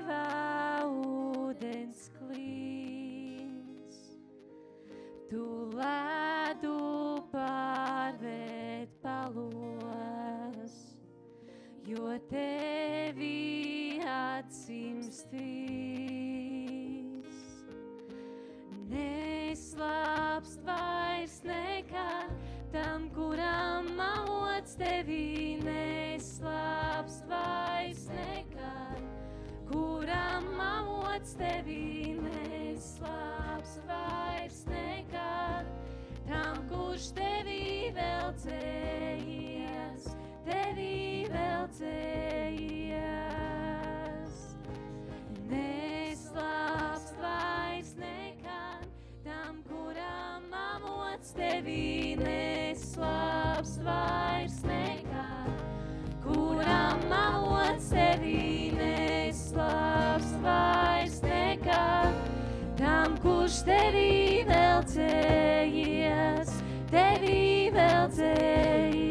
ūdens klīns, tu ledu pārvērt palos, jo tevi atsimst vis. Neslāpst vairs nekad tam, kuram avots tevi, neslāpst vairs nekad, kuram avots tevi, neslāpst vairs nekad, tam, kurš tevi velcējies, tevi velcējies. Neslāpst vairs nekad, tam, kuram avots tevi, neslāpst vairs nekad, kuram avots tevi, neslāpst vairs nekad, tam, kurš tevi velcējies, tevi velcējies.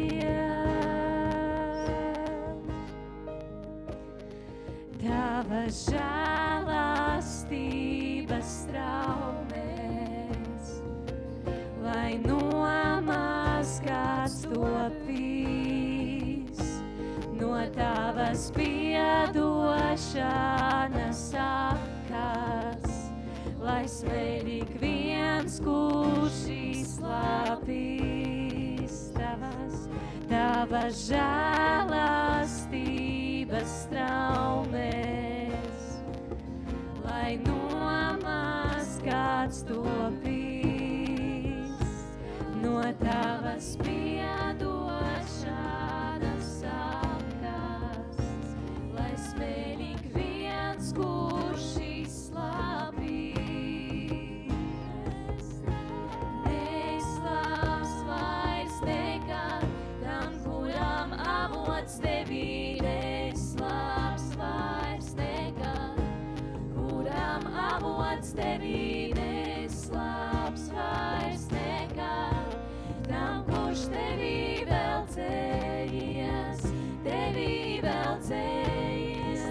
Tava žēlastības traumes, lai nomazgāts topīs, no tavas piedošanas akas, lai smeļ ik viens, kurš izslāpīs tavas žēlastības traumes, lai nomazgāts topīs, no tavas piedošanas akas, lai smeļ ik viens, kurš izslāpīs. Neslāpst vairs nekad tam, kuram avots tevi, neslāpst vairs nekad, kuram avots tevi, neslāpst vairs nekad, tam, kurš tevi velcējies, tevi velcējies.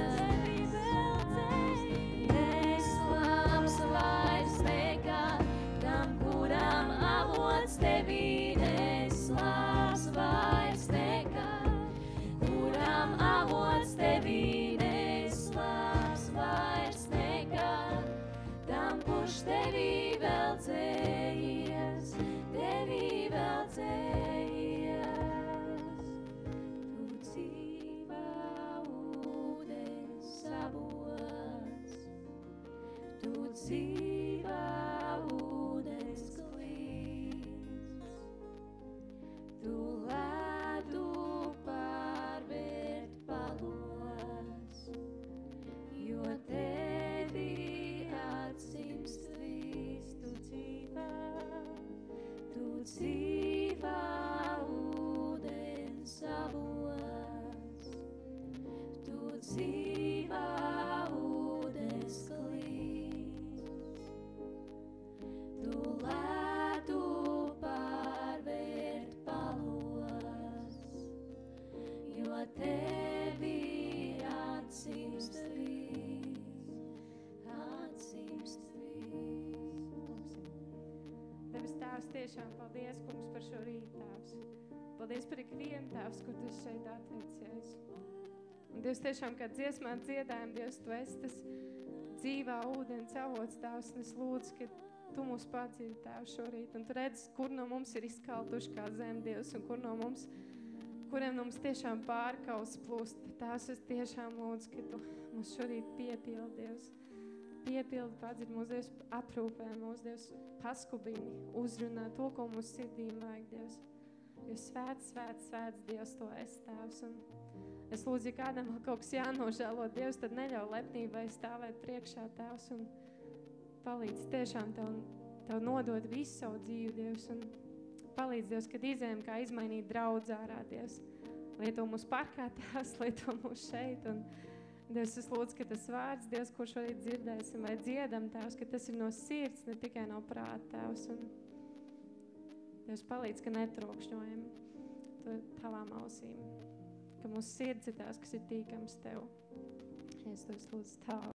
Neslāpst vairs nekad, tam, kuram avots tevi, neslāpst vairs nekad, kuram avots tevi, neslāpst vairs nekad, tam, kurš tevi velcējies, tevi velcējies. Tu dzīvā ūdens avots, tu dzīvā ūdens klīns, tu ledu pārvērt palos, jo tevi atsimst vis. Tu dzīvā ūdens avots, tu dzīvā ūdens klīns, tu ledu pārvērt palos, jo tevi atsimst vis, atsimst vis. Debes Tēvs, tiešām paldies, kungs, par šo rītu, Tēvs. Paldies par ikvienu, Tēvs, kur tu šeit atticies. Un Dievs, tiešām, kā dziesmā dziedājam, Dievs, tu esi tas dzīvā ūdens avots, Tēvs, un es lūdzu, ka tu mūs padzirdi, Tēvs, šorīt. Un tu redz, kur no mums ir izkaltuši kā zem, Dievs, un kur no mums, kuriem no mums tiešām pārkauls plūst. Tēvs, es tiešām lūdzu, ka tu mūs šorīt piepildi, Dievs. Piepildi, padzirdi mūs, Dievs, aprūpē mūs, Dievs, paskubini, uzrunā to, ko mūsu sirdīm vajag, Dievs. Jo svēts, Dievs, to esi, Tēvs. Un es lūdzu, ja kādam vēl kaut kas jānožēlo, Dievs, tad neļauj lepnībai stāvēt priekšā, Tēvs, un palīdz tiešām tev nodot visu savu dzīvi, Dievs, un palīdz, Dievs, kad izējam, kā izmainīt draudz ārā, Dievs. Lieto mūs parkā, Tēvs, lieto mūs šeit, un Dievs, es lūdzu, ka tas vārds, Dievs, ko šorīt dzirdēsim vai dziedam, Tēvs, ka tas ir no sirds, ne tikai no prāta, Tēvs, un Dievs, palīdz, ka netrokšņojam tavām ausīm, ka mūsu sirds ir tās, kas ir tīkams Tev. Es tev lūdzu tālu.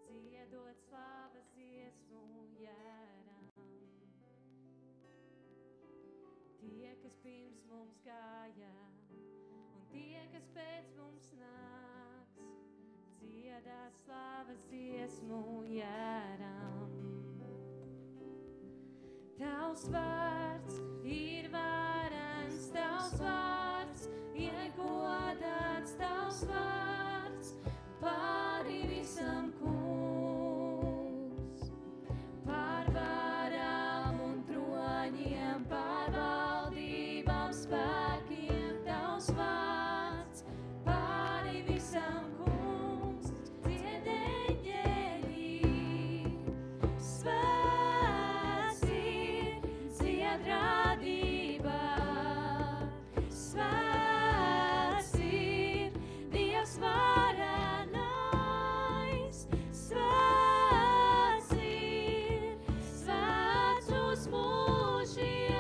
Dziedot slavas dziesmu Jēram. Tie, kas pirms mums gāja, un tie, kas pēc mums nāks, dziedās slavas dziesmu Jēram. Tavs vārds ir varens, tavs vārds ir godāts, tavs vārds pāri visam kungs, pār varām un troņiem, pār valdībām spēkiem, tavs vārds pāri visam kungs, dzied eņģeļi, svēts ir, dzied radībā, svēts ir, Dievs varenais, svēts ir, svēts uz mūžiem.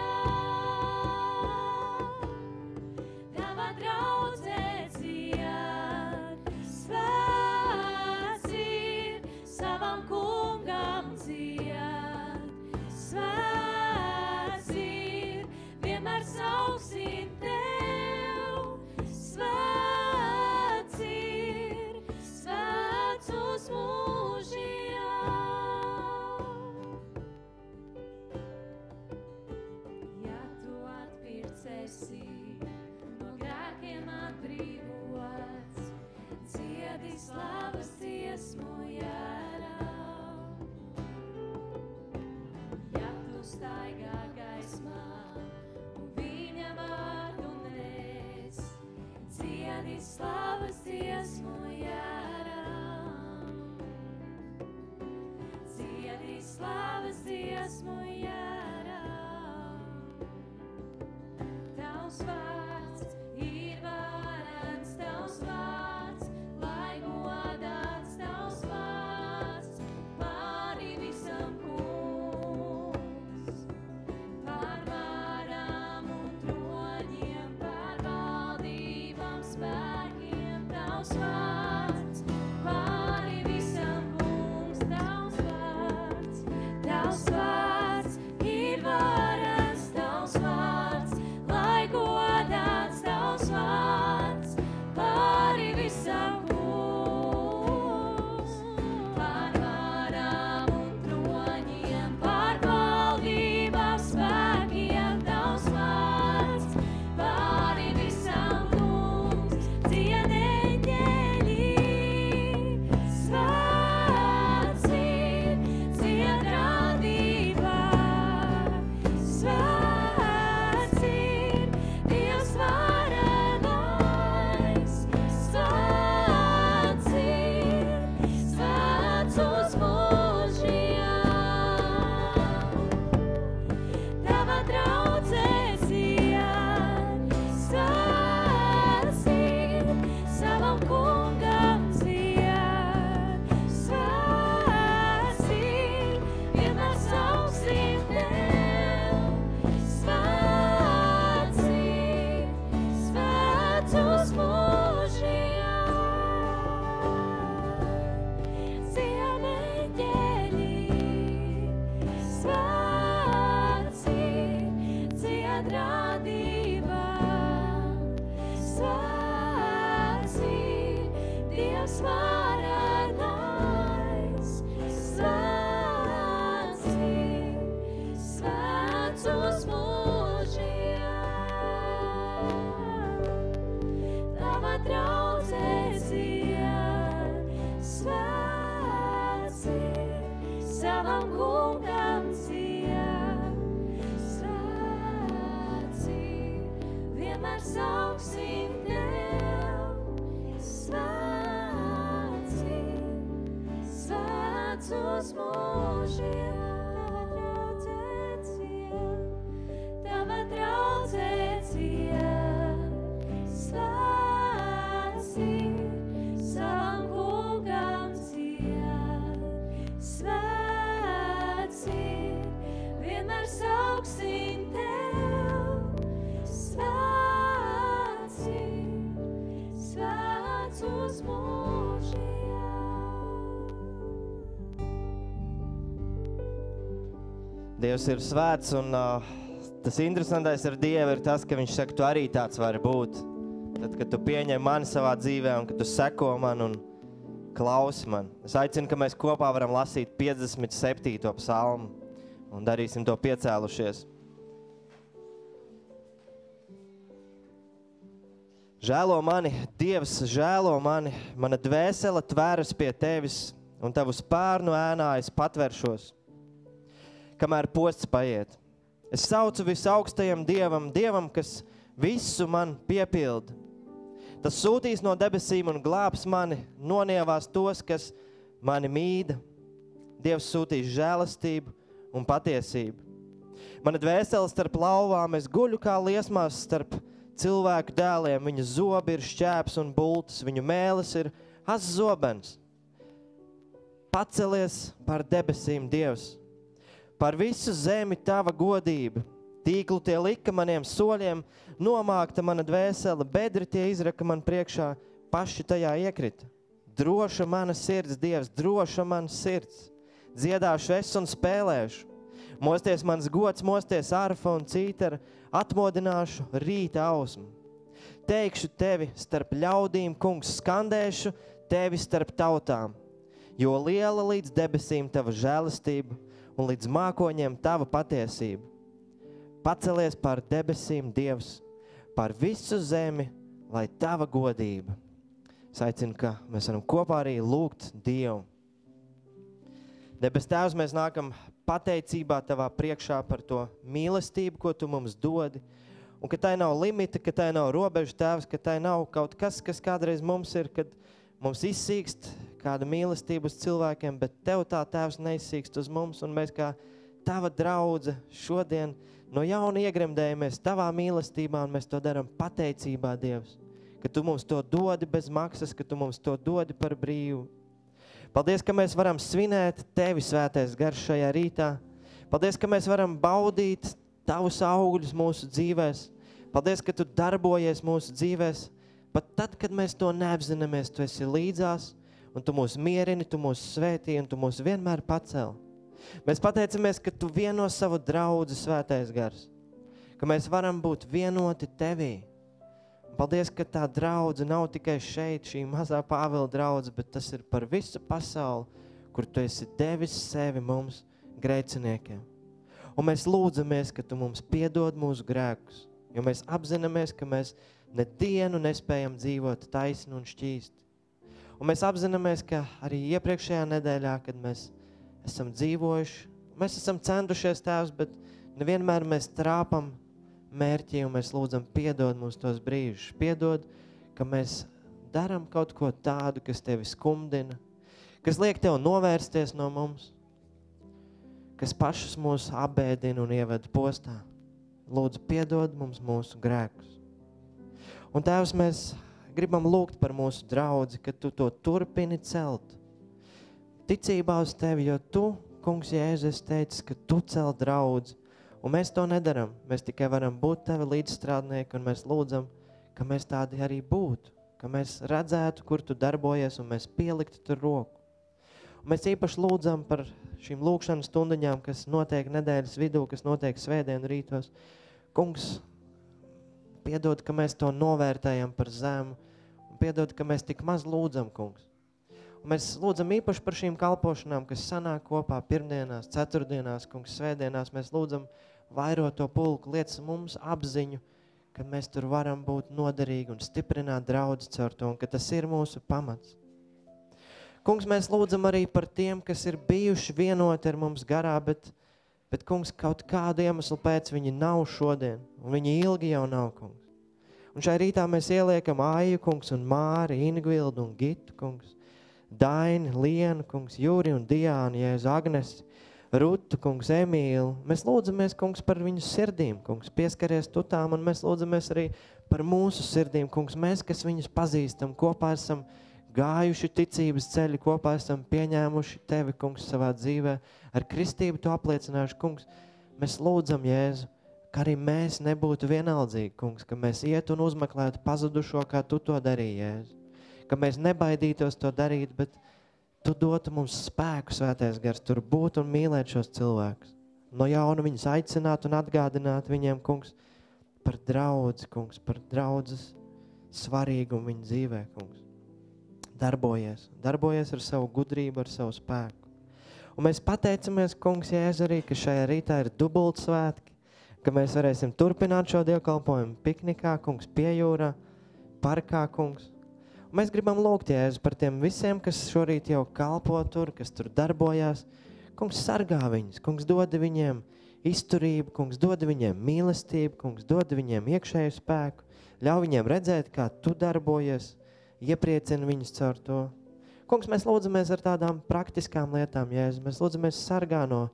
Tava draudzē dzied, svēts ir, savam kungam dzied, svēts ir, vienmēr sauksim tev, svēts ir, svēts uz mūžiem. Ja tu atpircēsi, no grēkiem atbrīvots, dziedi slavas dziesmu Jēram. Ja tu staigā gaismā un viņa vārdu nes, dziedi slavas dziesmu Jēram. Dziedi slavas dziesmu Jēram. Tavs vārds ir varens, tavs vārds, lai godāts, tavs vārds pāri visam kungs, pār varām un troņiem, pār valdībām spēkiem, tavs vārds pāri visam kungs, tavs vārds ir varens, tavs vārds, lai godāts, tavs vārds pāri visam kungs, pār varām un troņiem, pār valdībām spēkiem, tavs vārds pāri visam kungs, dzied eņģeļi, svēts ir, dzied radībā, savam kungam ciet. Svētī, vienmēr sauksim Tev. Svētī, svēts uz mūžiem. Tava draudzē ciet. Svētī, savam kungam ciet. Svētī, vienmēr sauksim Tev. Svētī, svēts uz mūžiem. Dievs ir svēts, un tas interesantais ar Dievu ir tas, ka viņš saka, tu arī tāds vari būt. Tad, kad tu pieņem mani savā dzīvē un kad tu seko man un klausi man. Es aicinu, ka mēs kopā varam lasīt 57. psalmu un darīsim to piecēlušies. Žēlo mani, Dievs, žēlo mani, mana dvēsele tvēras pie tevis, un tavu spārnu ēnā es patveršos, kamēr posts paiet. Es saucu visaugstajam Dievam, Dievam, kas visu man piepilda. Tas sūtīs no debesīm un glābs mani, nonievās tos, kas mani mīda. Dievs sūtīs žēlastību un patiesību. Mana dvēsele starp lauvām, es guļu kā liesmās starp cilvēku dēliem. Viņa zobi ir šķēps un bultas, viņu mēlis ir azs zobens. Pacelies par debesīm, Dievs, par visu zemi tava godība. Tīklu tie lika maniem soļiem, nomākta mana dvēsele, bedri tie izraka man priekšā, paši tajā iekrita. Droša mana sirds, Dievs, droša mana sirds. Dziedāšu es un spēlēšu. Mosties mans gods, mosties arfa un cītara, atmodināšu rīta ausmu. Teikšu tevi starp ļaudīm, kungs, skandēšu tevi starp tautām, jo liela līdz debesīm tava žēlastība un līdz mākoņiem tava patiesība. Pacelies par debesīm, Dievs, par visu zemi, lai tava godība. Es aicinu, ka mēs varam kopā arī lūgt Dievu. Debes Tēvs, mēs nākam pateicībā tavā priekšā par to mīlestību, ko tu mums dodi, un ka tai nav limita, ka tai nav robeža, Tēvs, ka tai nav kaut kas, kas kādreiz mums ir, kad mums izsīkst kāda mīlestība uz cilvēkiem, bet tev tā, Tēvs, neizsīkst uz mums, un mēs kā tava draudze šodien no jauna iegremdējamies tavā mīlestībā, un mēs to daram pateicībā, Dievs, ka tu mums to dodi bez maksas, ka tu mums to dodi par brīvu. Paldies, ka mēs varam svinēt tevi, Svētais Gars, šajā rītā. Paldies, ka mēs varam baudīt tavus augļus mūsu dzīvēs. Paldies, ka tu darbojies mūsu dzīvēs. Pat tad, kad mēs to neapzināmies, tu esi līdzās, un tu mūs mierini, tu mūs svētī, un tu mūs vienmēr pacel. Mēs pateicamies, ka tu vieno savu draudzi, Svētais Gars, ka mēs varam būt vienoti tevī. Paldies, ka tā draudze nav tikai šeit, šī mazā Pāvila draudze, bet tas ir par visu pasauli, kur tu esi devis sevi mums, grēciniekiem. Un mēs lūdzamies, ka tu mums piedod mūsu grēkus, jo mēs apzināmies, ka mēs ne dienu nespējam dzīvot taisni un šķīsti. Un mēs apzināmies, ka arī iepriekšējā nedēļā, kad mēs esam dzīvojuši, mēs esam centušies, Tēvs, bet nevienmēr mēs trāpam mērķi, un mēs lūdzam piedod mums tos brīžus. Piedod, ka mēs daram kaut ko tādu, kas tevi skumdina, kas liek tev novērsties no mums, kas pašus mūs apbēdina un ieved postā. Lūdzu, piedod mums mūsu grēkus. Un, Tēvs, mēs gribam lūgt par mūsu draudzi, ka tu to turpini celt. Ticībā uz tevi, jo tu, kungs Jēzus, teici, ka tu cel draudzi. Un mēs to nedaram. Mēs tikai varam būt tevi līdzstrādnieki, un mēs lūdzam, ka mēs tādi arī būtu. Ka mēs redzētu, kur tu darbojies, un mēs pieliktu tur roku. Un mēs īpaši lūdzam par šīm lūkšanas stundiņām, kas notiek nedēļas vidū, kas notiek svētdienu rītos. Kungs, piedod, ka mēs to novērtējam par zemu, un piedod, ka mēs tik maz lūdzam, kungs. Un mēs lūdzam īpaši par šīm kalpošanām, kas sanāk kopā pirmdienās, ceturtdienās, kungs, svētdienās. Mēs lūdzam vairot to pulku, liec mums apziņu, ka mēs tur varam būt noderīgi un stiprināt draudzi caur to, un ka tas ir mūsu pamats. Kungs, mēs lūdzam arī par tiem, kas ir bijuši vienoti ar mums garā, bet kungs, kaut kādu iemeslu pēc viņi nav šodien, un viņi ilgi jau nav, kungs. Un šai rītā mēs ieliekam Aiju, kungs, un Māri, Ingvildu un Gitu, kungs, Daini, Lienu, kungs, Juri un Diāni, Jēzu, Agnesi, Rutu, kungs, Emīlu. Mēs lūdzamies, kungs, par viņu sirdīm, kungs, pieskaries tu tām, un mēs lūdzamies arī par mūsu sirdīm, kungs, mēs, kas viņus pazīstam, kopā esam gājuši ticības ceļu, kopā esam pieņēmuši tevi, kungs, savā dzīvē, ar kristību tu apliecinājuši, kungs, mēs lūdzam, Jēzu, ka arī mēs nebūtu vienaldzīgi, kungs, ka mēs iet un uzmeklētu pazudušo, kā tu to darīji, Jēzu, ka mēs nebaidītos to darīt, bet tu dotu mums spēku, Svētais Gars, tur būt un mīlēt šos cilvēkus. No jauna viņus aicināt un atgādināt viņiem, kungs, par draudzi, kungs, par draudzes svarīgumu viņu dzīvē, kungs. Darbojies ar savu gudrību, ar savu spēku. Un mēs pateicamies, kungs, Jēzu arī, ka šajā rītā ir dubult svētki, ka mēs varēsim turpināt šo dievkalpojumu piknikā, kungs, pie jūrā, parkā, kungs. Un mēs gribam lūgt, Jēzu, par tiem visiem, kas šorīt jau kalpo tur, kas tur darbojās. Kungs, sargā viņus, kungs, dod viņiem izturību, kungs, dod viņiem mīlestību, kungs, dod viņiem iekšēju spēku, ļauj viņiem redzēt, kā tu darbojies, iepriecini viņus caur to. Kungs, mēs lūdzamies ar tādām praktiskām lietām, Jēzu, mēs lūdzamies sargā no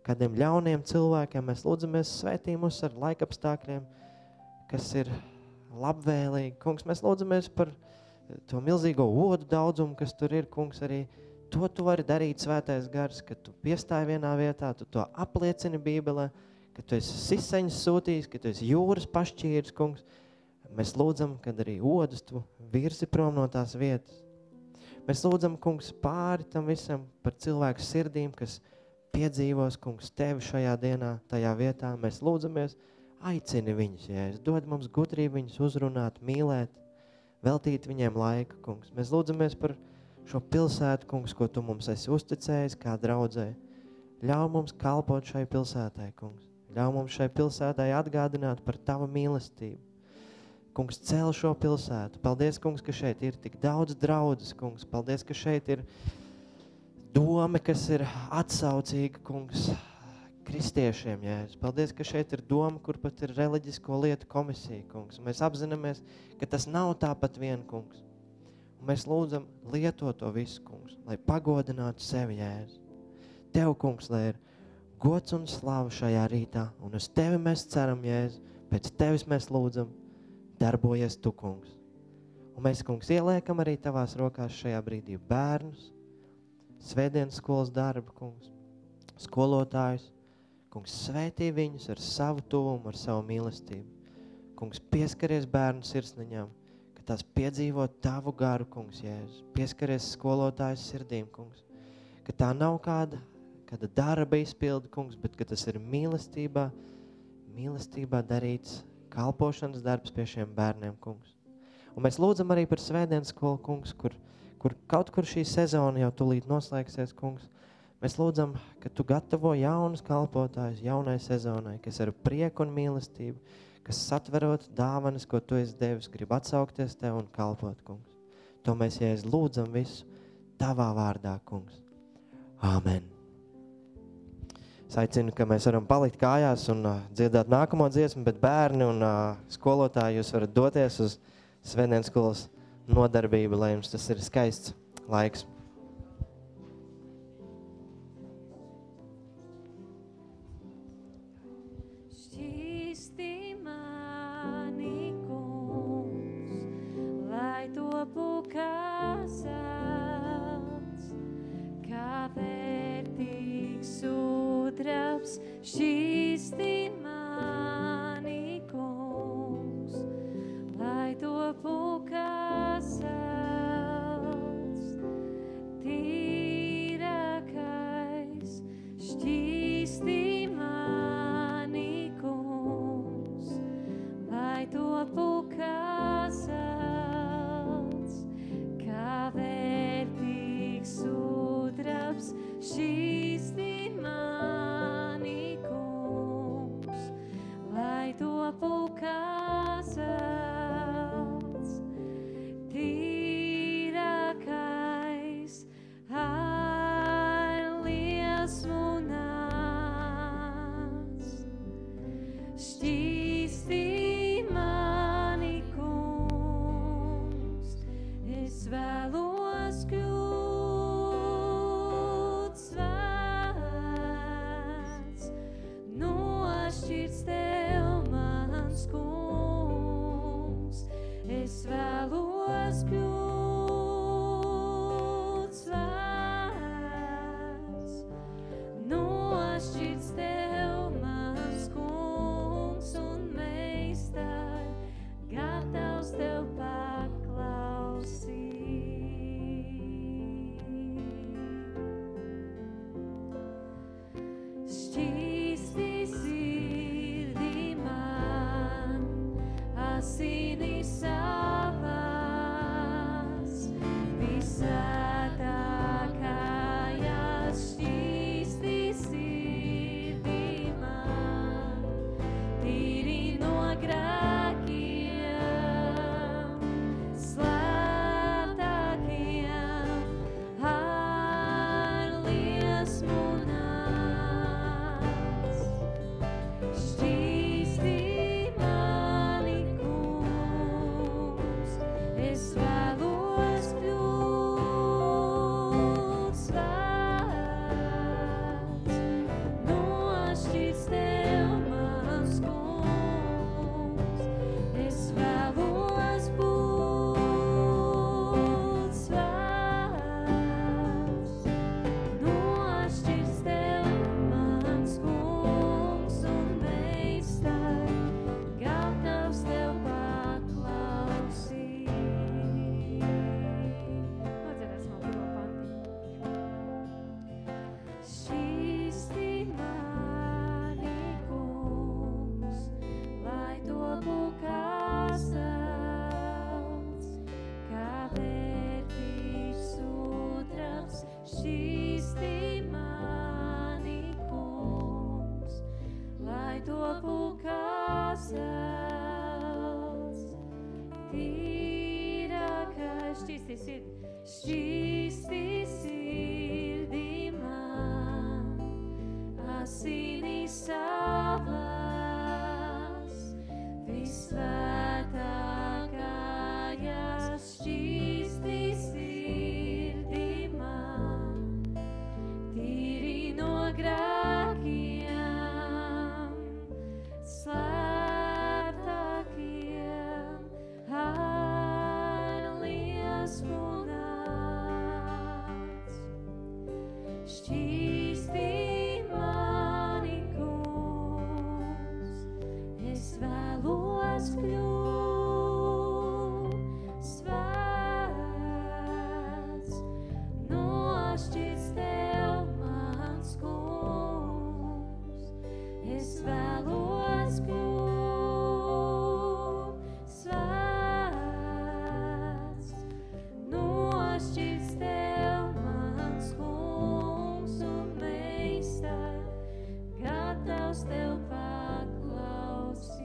kādiem ļauniem cilvēkiem, mēs lūdzamies svētī mūs ar laikapstākļiem, kas ir labvēlīgi. Kungs, mēs lūdzamies par to milzīgo odu daudzumu, kas tur ir, kungs, arī to tu vari darīt, Svētais Gars, ka tu piestāji vienā vietā, tu to apliecini Bībelē, ka tu esi siseņus sūtījis, ka tu esi jūras pašķīris, kungs. Mēs lūdzam, kad arī odus tu virzi prom no tās vietas. Mēs lūdzam, kungs, pāri tam visam par cilvēku sirdīm, kas piedzīvos, kungs, tevi šajā dienā, tajā vietā. Mēs lūdzamies, aicini viņus, Jēzus, dod mums gudrību viņus uzrunāt, mīlēt, veltīt viņiem laiku, kungs. Mēs lūdzamies par šo pilsētu, kungs, ko tu mums esi uzticējis, kā draudzē. Ļauj mums kalpot šai pilsētai, kungs. Ļauj mums šai pilsētai atgādināt par tavu mīlestību. Kungs, cel šo pilsētu. Paldies, kungs, ka šeit ir tik daudz draudzes, kungs. Paldies, ka šeit ir doma, kas ir atsaucīga, kungs, kristiešiem, Jēzus. Paldies, ka šeit ir doma, kur pat ir reliģisko lietu komisija, kungs. Mēs apzināmies, ka tas nav tāpat vien, kungs. Un mēs lūdzam lietot to visu, kungs, lai pagodinātu sevi, Jēzus. Tev, kungs, lai ir gods un slava šajā rītā, un uz tevi mēs ceram, Jēzus. Pēc tevis mēs lūdzam, darbojies tu, kungs. Un mēs, kungs, ieliekam arī tavās rokās šajā brīdī bērnus, svētdienas skolas darbu, kungs, skolotājus. Kungs, svētī viņus ar savu tuvumu, ar savu mīlestību. Kungs, pieskaries bērnu sirsniņām, ka tās piedzīvo tavu garu, kungs, Jēzus. Pieskaries skolotājas sirdīm, kungs, ka tā nav kāda darba izpilda, kungs, bet ka tas ir mīlestībā darīts kalpošanas darbs pie šiem bērniem, kungs. Un mēs lūdzam arī par svētdienas skolu, kungs, kur kaut kur šī sezona jau tūlīt noslēgsies, kungs. Mēs lūdzam, ka tu gatavo jaunus kalpotājus jaunai sezonai, kas ar prieku un mīlestību, kas satverot dāvanas, ko tu esi devis, grib atsaukties tev un kalpot, kungs. To mēs, Jēzus, lūdzam visu tavā vārdā, kungs. Āmen. Es aicinu, ka mēs varam palikt kājās un dziedāt nākamo dziesmu, bet bērni un skolotāji jūs varat doties uz svētdienas skolas nodarbību, lai jums tas ir skaists laiks. Šķīsti mani, kungs, lai topu kā zelts, tīrākais. Šķīsti mani, kungs, lai topu kā zelts, kā vērtīgs sudrabs. Šķīsti mani, kungs, zelts, tīrākais šķīsti sirdī man, asinīs savas, visvētākajās šķīsti sirdī man, tīri no grēkiem, slēptākiem, ar liesmu nāc. Šķīstī mani, Kungs, es vēlos kļūt svēts, nošķirts Tev mans Kungs, es vēlos kļūt svēts, nošķirts Tev mans Kungs un meistar, gatavs Tev paklausīt.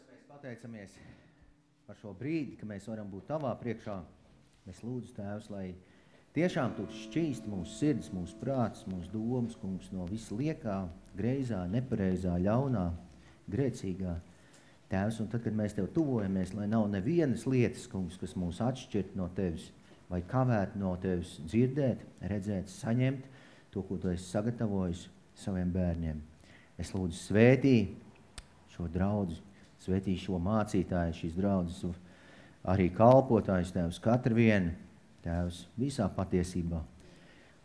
Mēs pateicamies par šo brīdi, ka mēs varam būt Tavā priekšā. Mēs lūdzu, Tēvs, lai tiešām Tu šķīsti mūsu sirds, mūsu prāts, mūsu domas, Kungs, no visa liekā, greizā, nepareizā, ļaunā, grēcīgā. Tēvs, un tad, kad mēs Tev tuvojamies, lai nav nevienas lietas, Kungs, kas mūs atšķirt no Tevis, vai kavēt no Tevis dzirdēt, redzēt, saņemt to, ko Tu esi sagatavojis saviem bērniem. Es lūdzu svētī šo draudzi, svētī šo mācītāju, šīs draudzes, arī kalpotājus, Tēvs, katru vienu, Tēvs, visā patiesībā.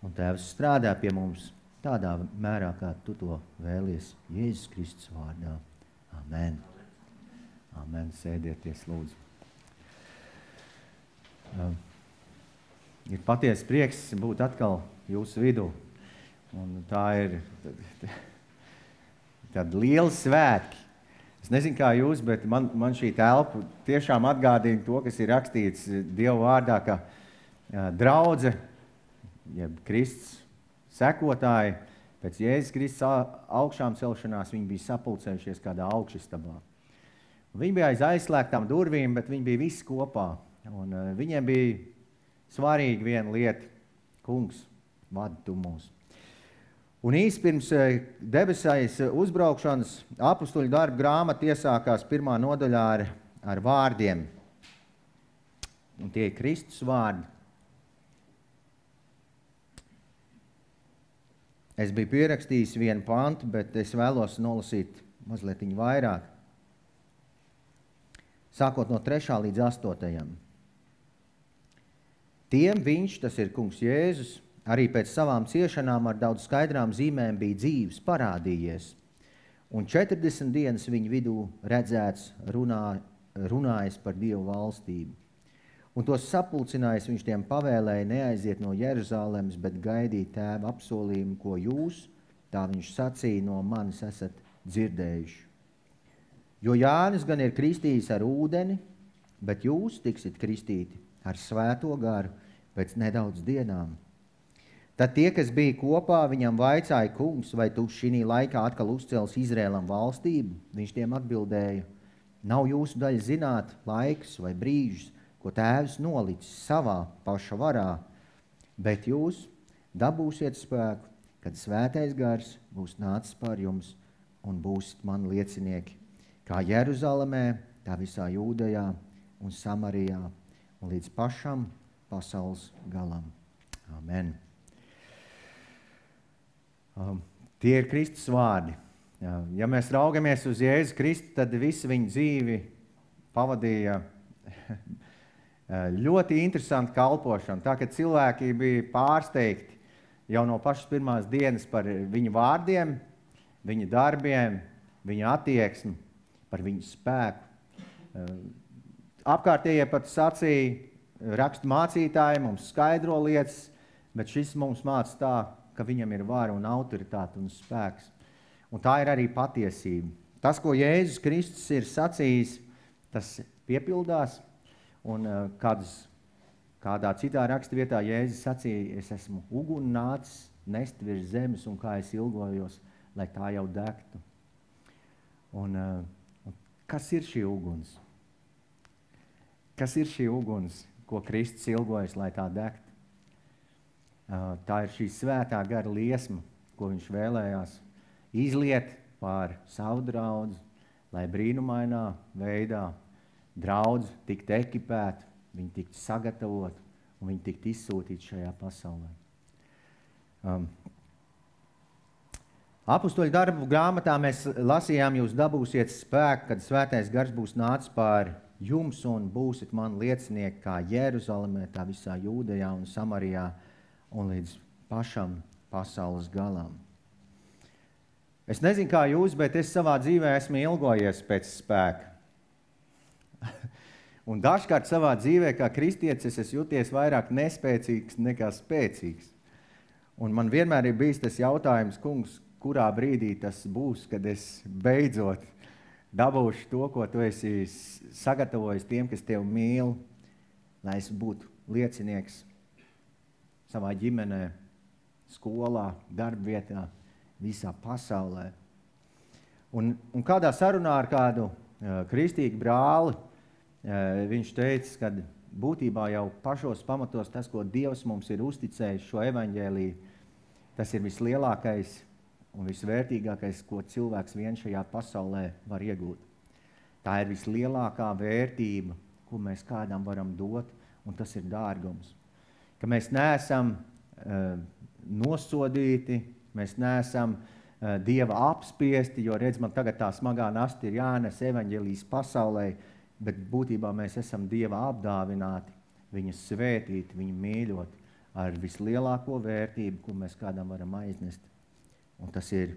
Un Tēvs strādā pie mums tādā mērā, kā Tu to vēlies, Jēzus Kristus vārdā. Amen. Amen. Sēdieties, lūdzu. Ir patiesi prieks būt atkal jūsu vidū. Un tā ir tāda liela svētki. Es nezinu, kā jūs, bet man šī telpa tiešām atgādina to, kas ir rakstīts Dieva vārdā, ka draudze, jeb Kristus sekotāji, pēc Jēzus Kristus augšām celšanās, viņi bija sapulcējušies kādā augšistabā. Viņi bija aiz aizslēgtām durvīm, bet viņi bija visi kopā. Un viņiem bija svarīga viena lieta: Kungs, vadi Tu mūs. Un īsti pirms debesais uzbraukšanas apustuļu darba grāmata iesākās 1. nodaļā ar vārdiem. Un tie ir Kristus vārdi. Es biju pierakstījis vienu pantu, bet es vēlos nolasīt mazliet vairāk. Sākot no 3. līdz 8. Tiem viņš, tas ir Kungs Jēzus, arī pēc savām ciešanām ar daudz skaidrām zīmēm bija dzīves parādījies. Un 40 dienas viņu vidū redzēts runājis par Dievu valstību. Un tos sapulcinājis viņš tiem pavēlēja neaiziet no Jeruzalemes, bet gaidīt Tēva apsolījumu, ko jūs, tā viņš sacīja, no manis esat dzirdējuši. Jo Jānis gan ir kristījis ar ūdeni, bet jūs tiksit kristīti ar svēto garu pēc nedaudz dienām. Tad tie, kas bija kopā, viņam vaicāja: Kungs, vai tu šī laikā atkal uzcels Izrēlam valstību? Viņš tiem atbildēja: nav jūsu daļa zināt laiks vai brīžus, ko Tēvs nolicis savā paša varā, bet jūs dabūsiet spēku, kad svētais gars būs nācis pār jums un būsiet mani liecinieki, kā Jeruzalemē, tā visā Jūdejā un Samarijā un līdz pašam pasaules galam. Amen. Tie ir Kristus vārdi. Ja mēs raugamies uz Jēzu Kristu, tad visu viņa dzīvi pavadīja ļoti interesanti kalpošanu. Tā, ka cilvēki bija pārsteigti jau no pašas pirmās dienas par viņa vārdiem, viņa darbiem, viņa attieksmi, par viņu spēku. Apkārtējie pat sacīja, rakstu mācītāji mums skaidro lietas, bet šis mums māca tā, ka viņam ir vara un autoritāte un spēks. Un tā ir arī patiesība. Tas, ko Jēzus Kristus ir sacījis, tas piepildās. Un kādā citā rakstvietā Jēzus sacīja, es esmu uguni nācis nest virs zemes, un kā es ilgojos, lai tā jau degtu. Un kas ir šī uguns? Kas ir šī uguns, ko Kristus ilgojas, lai tā degtu? Tā ir šī svētā gara liesma, ko viņš vēlējās izliet pār savu draudzi, lai brīnumainā veidā draudzi tiktu ekipēti, viņi tiktu sagatavoti un viņi tiktu izsūtīti šajā pasaulē. Apustuļu darbu grāmatā mēs lasījām, jūs dabūsiet spēku, kad svētais gars būs nācis pār jums un būsit man liecinieki kā Jeruzalemē, tā visā Jūdejā un Samarijā un līdz pašam pasaules galam. Es nezinu, kā jūs, bet es savā dzīvē esmu ilgojies pēc spēka. Un dažkārt savā dzīvē, kā kristietis, es jūties vairāk nespēcīgs nekā spēcīgs. Un man vienmēr ir bijis tas jautājums, kungs, kurā brīdī tas būs, kad es beidzot dabūšu to, ko tu esi sagatavojis tiem, kas tevi mīl, lai es būtu liecinieks savā ģimenē, skolā, darbvietā, visā pasaulē. Un kādā sarunā ar kādu kristīgu brāli, viņš teica, ka būtībā jau pašos pamatos tas, ko Dievs mums ir uzticējis šo evaņģēliju, tas ir vislielākais un visvērtīgākais, ko cilvēks vien šajā pasaulē var iegūt. Tā ir vislielākā vērtība, ko mēs kādam varam dot, un tas ir dārgums. Ka mēs neesam nosodīti, mēs neesam Dieva apspiesti, jo redz, man tagad tā smagā nasta ir jānes evaņģēlijas pasaulē, bet būtībā mēs esam Dieva apdāvināti, viņa svētīti, viņa mīļot ar vislielāko vērtību, ko mēs kādam varam aiznest. Un tas ir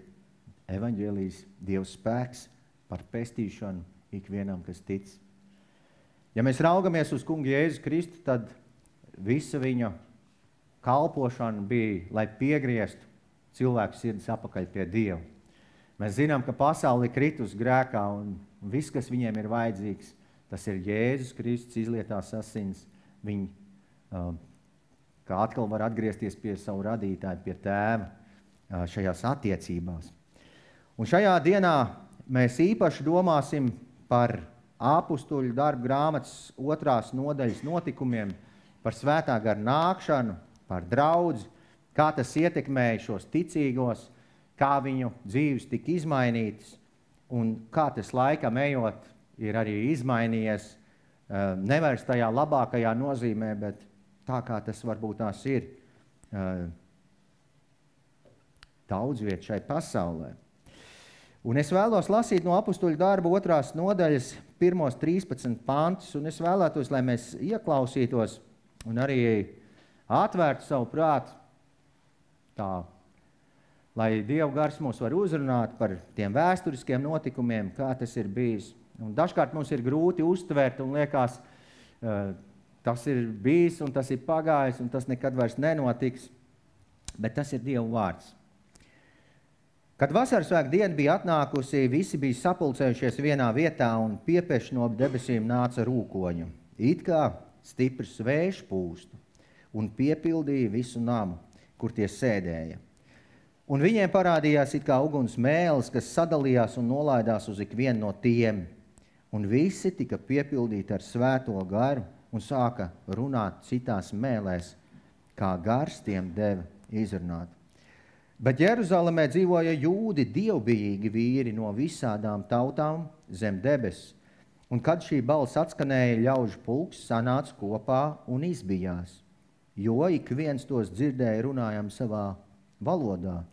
evaņģēlijas Dieva spēks par pestīšanu ikvienam, kas tic. Ja mēs raugamies uz kungu Jēzu Kristu, tad visa viņa kalpošana bija, lai piegrieztu cilvēku sirdis apakaļ pie Dieva. Mēs zinām, ka pasaule ir kritus grēkā un viss, kas viņiem ir vajadzīgs, tas ir Jēzus Kristus izlietās asins. Viņi kā atkal var atgriezties pie savu radītāju, pie tēva šajās attiecībās. Un šajā dienā mēs īpaši domāsim par Apustuļu darbu grāmatas 2. nodaļas notikumiem, par svētā gara nākšanu, par draudzi, kā tas ietekmēja šos ticīgos, kā viņu dzīves tika izmainītas un kā tas laikam ejot ir arī izmainījies, nevairs tajā labākajā nozīmē, bet tā kā tas varbūt tās ir daudz viet šai pasaulē. Un es vēlos lasīt no Apustuļu darba 2. nodaļas 1.13 pantus, un es vēlētos, lai mēs ieklausītos un arī atvērtu savu prātu tā, lai Dieva gars mūs var uzrunāt par tiem vēsturiskiem notikumiem, kā tas ir bijis. Un dažkārt mums ir grūti uztvert un liekas, tas ir bijis un tas ir pagājis un tas nekad vairs nenotiks, bet tas ir Dieva vārds. Kad vasarasvētku diena bija atnākusi, visi bija sapulcējušies vienā vietā un piepeši no debesīm nāca rūkoņu, it kā stiprs vējš pūstu, un piepildīja visu namu, kur tie sēdēja. Un viņiem parādījās it kā uguns mēlis, kas sadalījās un nolaidās uz ikvienu no tiem, un visi tika piepildīti ar svēto garu un sāka runāt citās mēlēs, kā gars tiem deva izrunāt. Bet Jeruzalemē dzīvoja jūdi dievbijīgi vīri no visādām tautām zem debesis, un kad šī balss atskanēja, ļaužu pulks sanāca kopā un izbijās, jo ik viens tos dzirdēja runājam savā valodā.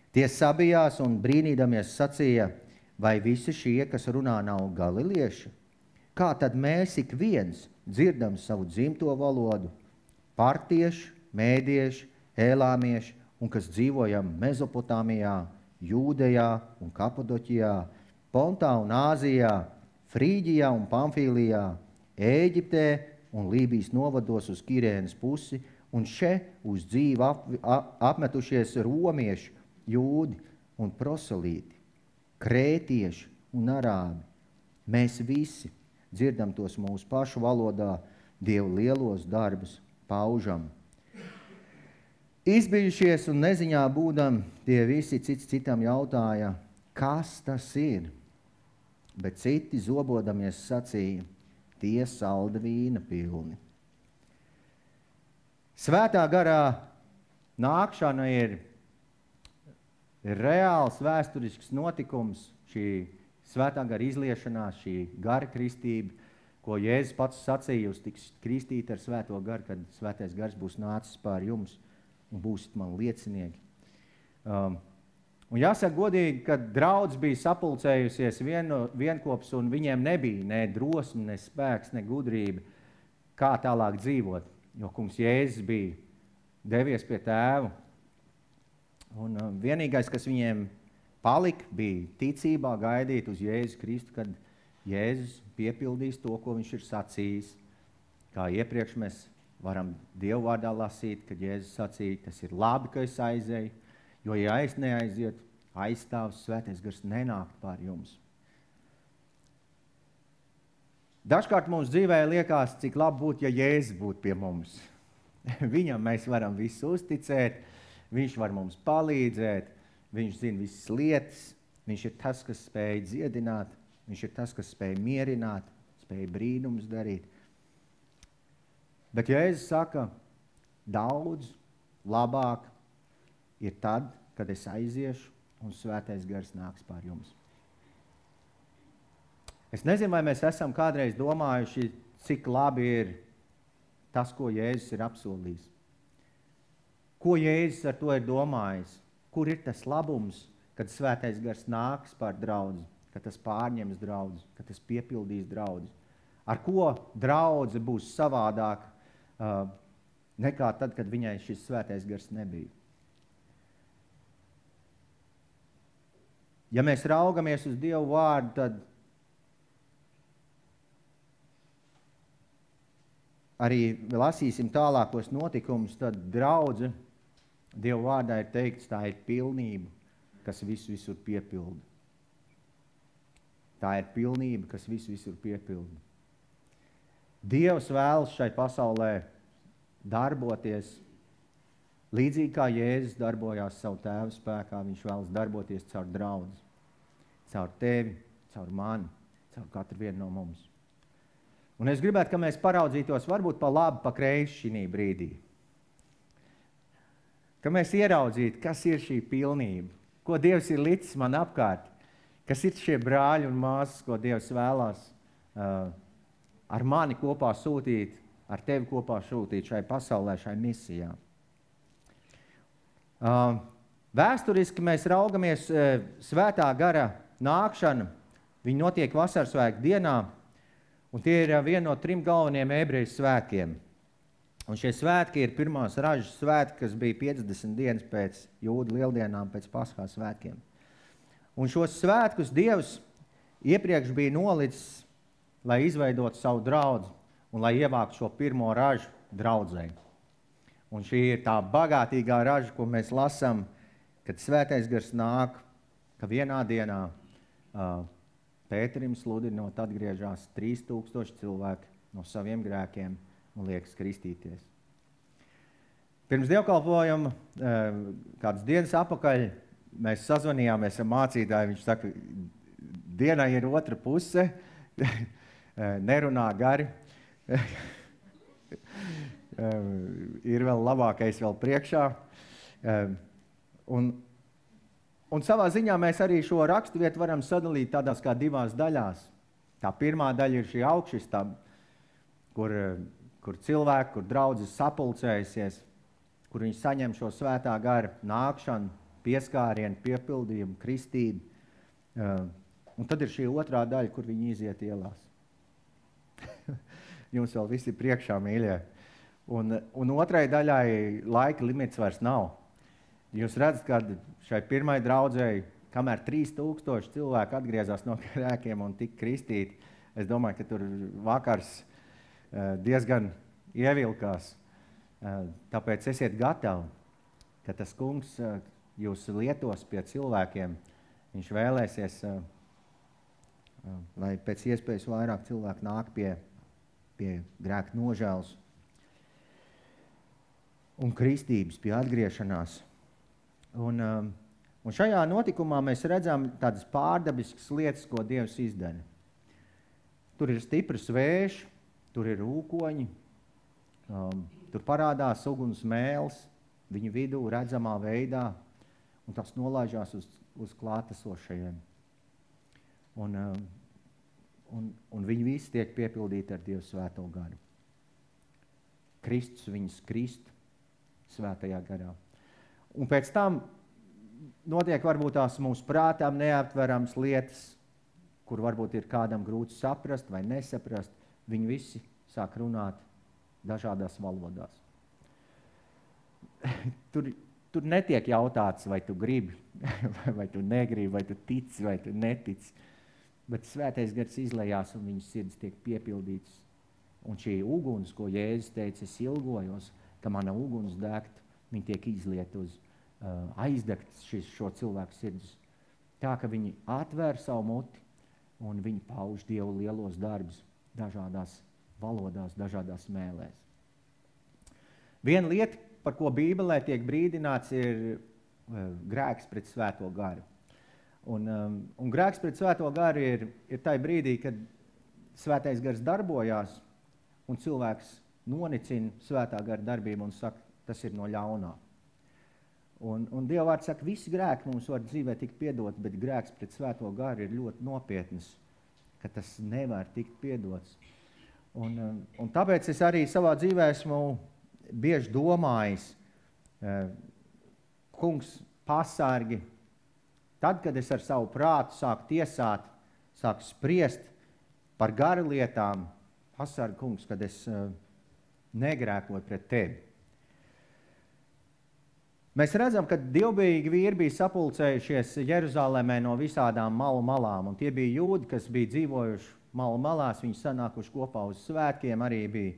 Tie sabijās un brīnīdamies sacīja, vai visi šie, kas runā, nav galilieši? Kā tad mēs ik viens dzirdam savu dzimto valodu, partieši, mēdieši, ēlāmieši, un kas dzīvojam Mezopotāmijā, Jūdejā un Kapadoķijā, Pontā un Āzijā, Frīģijā un Pamfīlijā, Ēģiptē un Lībijas novados uz Kirēnas pusi un še uz dzīvi apmetušies romieši, jūdi un proselīti, krētieši un arābi. Mēs visi dzirdam tos mūsu pašu valodā, Dievu lielos darbus paužam. Izbijušies un neziņā būdam, tie visi cits citam jautāja, kas tas ir? Bet citi zobodamies sacīja, tie salda vīna pilni. Svētā garā nākšana ir reāls vēsturisks notikums, šī svētā gara izliešanās, šī gara kristība, ko Jēzus pats sacīja, jūs tiks kristīti ar svēto garu, kad svētais gars būs nācis pār jums un būsit man liecinieki. Un jāsaka godīgi, ka draudz bija sapulcējusies vienkops un viņiem nebija ne drosme, ne spēks, ne gudrība, kā tālāk dzīvot, jo kungs Jēzus bija devies pie tēva. Un vienīgais, kas viņiem palika, bija ticībā gaidīt uz Jēzu Kristu, kad Jēzus piepildīs to, ko viņš ir sacījis. Kā iepriekš mēs varam Dievu vārdā lasīt, kad Jēzus sacīja, tas ir labi, ka es aizēju, jo ja es neaizietu, aizstāvs svētais gars nenāk pār jums. Dažkārt mums dzīvē liekas, cik labi būtu, ja Jēzus būtu pie mums. Viņam mēs varam visu uzticēt, viņš var mums palīdzēt, viņš zina visas lietas, viņš ir tas, kas spēj dziedināt, viņš ir tas, kas spēj mierināt, spēj brīnumus darīt. Bet Jēzus saka, daudz labāk ir tad, kad es aiziešu un svētais gars nāks pār jums. Es nezinu, vai mēs esam kādreiz domājuši, cik labi ir tas, ko Jēzus ir apsolījis. Ko Jēzus ar to ir domājis? Kur ir tas labums, kad svētais gars nāks pār draudzi, kad tas pārņems draudzi, kad tas piepildīs draudzi? Ar ko draudze būs savādāk nekā tad, kad viņai šis svētais gars nebija? Ja mēs raugamies uz Dievu vārdu, tad arī lasīsim tālākos notikumus, tad draudze Dievu vārdā ir teikts, tā ir pilnība, kas visu visur piepilda. Tā ir pilnība, kas visu visur piepilda. Dievs vēlas šai pasaulē darboties līdzīgi kā Jēzus darbojās savu tēvu spēkā, viņš vēlas darboties caur draudzi, caur tevi, caur mani, caur katru vienu no mums. Un es gribētu, ka mēs paraudzītos varbūt pa labi, pa kreisi šī brīdī. Ka mēs ieraudzītu, kas ir šī pilnība, ko Dievs ir licis man apkārt, kas ir šie brāļi un māsas, ko Dievs vēlās ar mani kopā sūtīt, ar tevi kopā sūtīt šai pasaulē, šai misijā. Vēsturiski mēs raugamies svētā gara nākšanu, viņi notiek vasarsvētku dienā, un tie ir viena no 3 galveniem ebreju svētkiem. Un šie svētki ir pirmās ražas svētki, kas bija 50 dienas pēc Jūdu lieldienām, pēc Paskā svētkiem. Un šos svētkus Dievs iepriekš bija nolicis, lai izveidotu savu draudzi un lai ievāktu šo pirmo ražu draudzei. Un šī ir tā bagātīgā raža, ko mēs lasām, kad svētais gars nāk, ka vienā dienā Pēterim sludinot atgriežās 3000 cilvēki no saviem grēkiem un liekas kristīties. Pirms dievkalpojuma, kādas dienas apakaļ, mēs sazvanījāmies ar mācītāju, viņš saka, dienai ir otra puse, nerunā gari, ir vēl labākais vēl priekšā. Un savā ziņā mēs arī šo raksturvietu varam sadalīt tādās kā 2 daļās. Tā pirmā daļa ir šī augšistaba, kur cilvēki, kur draudzes sapulcējusies, kur viņi saņem šo svētā gara nākšanu, pieskārienu, piepildījumu, kristību. Un tad ir šī otrā daļa, kur viņi iziet ielās. Jums vēl visi priekšā, mīļie. Un otrai daļai laika limits vairs nav. Jūs redzat, kad šai pirmai draudzei, kamēr 3000 cilvēku atgriezās no grēkiem un tika kristīti, es domāju, ka tur vakars diezgan ievilkās. Tāpēc esiet gatavi, ka tas kungs jūs lietos pie cilvēkiem. Viņš vēlēsies, lai pēc iespējas vairāk cilvēku nāk pie grēka nožēlas un kristības, pie atgriešanās. Un šajā notikumā mēs redzam tādas pārdabiskas lietas, ko Dievs izdara. Tur ir stiprs vējš, tur ir rūkoņi, tur parādās uguns mēls viņu vidū redzamā veidā, un tas nolaižās uz klātesošajiem. Un viņi visi tiek piepildīti ar Dievu svēto garu. Kristus viņus krist svētajā garā. Un pēc tam notiek varbūt tās mūsu prātām neaptverams lietas, kur varbūt ir kādam grūti saprast vai nesaprast. Viņi visi sāk runāt dažādās valodās. Tur netiek jautāts, vai tu gribi, vai tu negribi, vai tu tici, vai tu netici. Bet svētais gars izlejās un viņas sirds tiek piepildīts. Un šī uguns, ko Jēzus teica, es ilgojos, ka mana uguns degt, viņi tiek izliet uz aizdegt šo cilvēku sirdis. Tā, ka viņi atvēr savu muti un viņi pauž Dievu lielos darbus dažādās valodās, dažādās mēlēs. Viena lieta, par ko Bībelē tiek brīdināts, ir grēks pret svēto garu. Un grēks pret svēto garu ir tai brīdī, kad svētais gars darbojās un cilvēks nonicina svētā gara darbību un saka, tas ir no ļaunā. Un Dieva vārds saka, visi grēki mums var dzīvē tikt piedot, bet grēks pret svēto garu ir ļoti nopietnas, ka tas nevar tikt piedots. Un tāpēc es arī savā dzīvē esmu bieži domājis, kungs, pasargi, tad, kad es ar savu prātu sāku tiesāt, sāku spriest par garu lietām, pasargi, kungs, kad es negrēkoju pret tevi. Mēs redzam, ka dievbijīgi vīri bija sapulcējušies Jeruzālēmē no visādām malu malām, un tie bija jūdi, kas bija dzīvojuši malu malās, viņi sanākuši kopā uz svētkiem arī bija.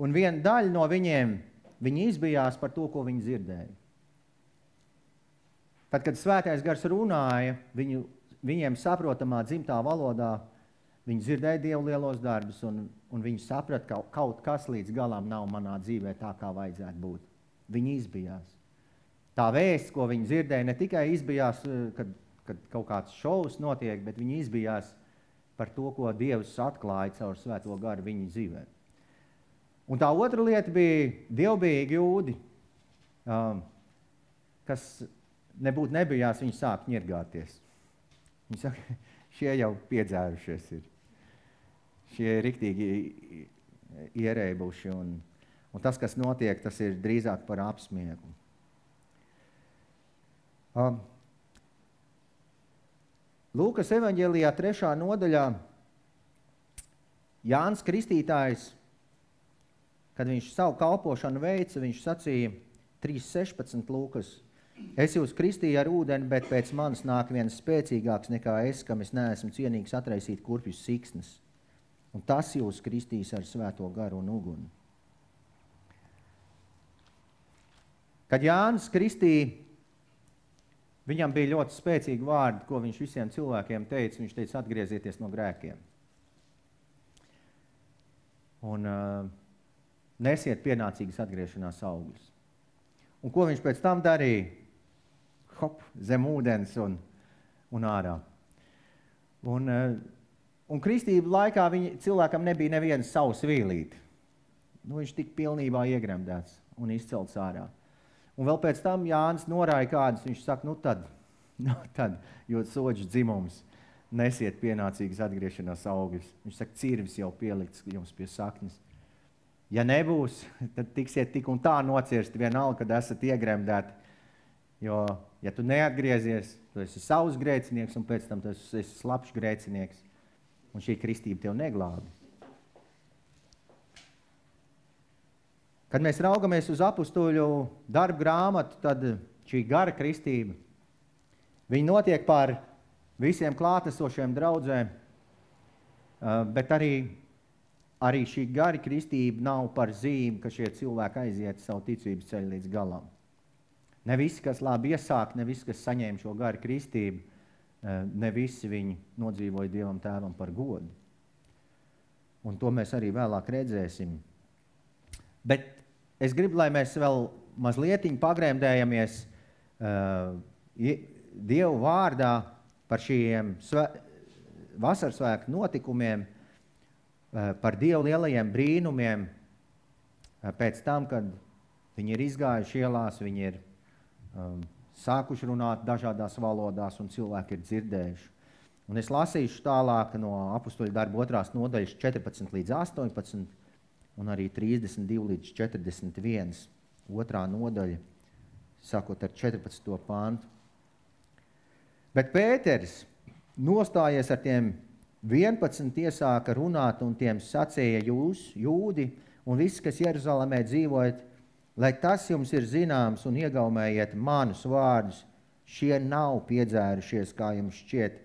Un viena daļa no viņiem, viņi izbijās par to, ko viņi dzirdēja. Tad, kad svētais gars runāja, viņiem saprotamā dzimtā valodā, viņi dzirdēja Dievu lielos darbus, un viņi saprata, ka kaut kas līdz galam nav manā dzīvē tā, kā vajadzētu būt. Viņi izbijās. Tā vēsts, ko viņi dzirdēja, ne tikai izbijās, kad kaut kāds šovs notiek, bet viņi izbijās par to, ko Dievs atklāja caur svēto garu viņu dzīvē. Un tā otra lieta bija dievbijīgi jūdi, kas nebūtu nebijās, viņi sāk ņirgāties. Viņi saka, šie jau piedzērušies ir. Šie ir riktīgi ierēbuši un tas, kas notiek, tas ir drīzāk par apsmieklu. Lūkas evaņģēlijā 3. nodaļā Jānis Kristītājs, kad viņš savu kalpošanu veica, viņš sacīja 3.16 Lūkas, es jūs kristīju ar ūdeni, bet pēc manis nāk viens spēcīgāks nekā es, kam es neesmu cienīgs atraisīt kurpjus siksnas. Un tas jūs kristīs ar svēto garu un uguni. Kad Jānis kristīja, viņam bija ļoti spēcīgi vārdi, ko viņš visiem cilvēkiem teica. Viņš teica, atgriezieties no grēkiem. Un nesiet pienācīgas atgriešanās augļus. Un ko viņš pēc tam darīja? Hop, zem ūdens un ārā. Un kristību laikā cilvēkam nebija nevienas savas vīlīti. Viņš tika pilnībā iegremdēts un izcelts ārā. Un vēl pēc tam Jānis norāja kādus, viņš saka, tad jo soģis dzimums, nesiet pienācīgas atgriešanās augļus. Viņš saka, cirvis jau pielikts jums pie saknes. Ja nebūs, tad tiksiet tik un tā nocirsti vienalga, kad esat iegremdēti. Jo, ja tu neatgriezies, tu esi savs grēcinieks un pēc tam tu esi slapšs grēcinieks. Un šī kristība tev neglābi. Kad mēs raugamies uz apustuļu darbu grāmatu, tad šī gara kristība, viņa notiek pār visiem klātesošiem draudzēm, bet arī arī šī gari kristība nav par zīmi, ka šie cilvēki aiziet savu ticības ceļu līdz galam. Ne visi, kas labi iesāk, ne visi, kas saņēma šo gari kristību, ne visi viņi nodzīvoja Dievam tēvam par godu. Un to mēs arī vēlāk redzēsim. Bet es gribu, lai mēs vēl mazlietiņ pagrēmdējamies Dievu vārdā par šiem vasarsvētku notikumiem, par Dievu lielajiem brīnumiem, pēc tam, kad viņi ir izgājuši ielās, viņi ir sākuši runāt dažādās valodās un cilvēki ir dzirdējuši. Un es lasīšu tālāk no Apustuļu darbu 2. nodaļas 14 līdz 18 un arī 32 līdz 41. 2. nodaļa, sākot ar 14. pantu. Bet Pēteris, nostājies ar tiem 11, iesāka runāt un tiem sacīja: jūs, jūdi, un visi, kas Jeruzalemē dzīvojat, lai tas jums ir zināms un iegaumējiet manus vārdus, šie nav piedzērušies, kā jums šķiet,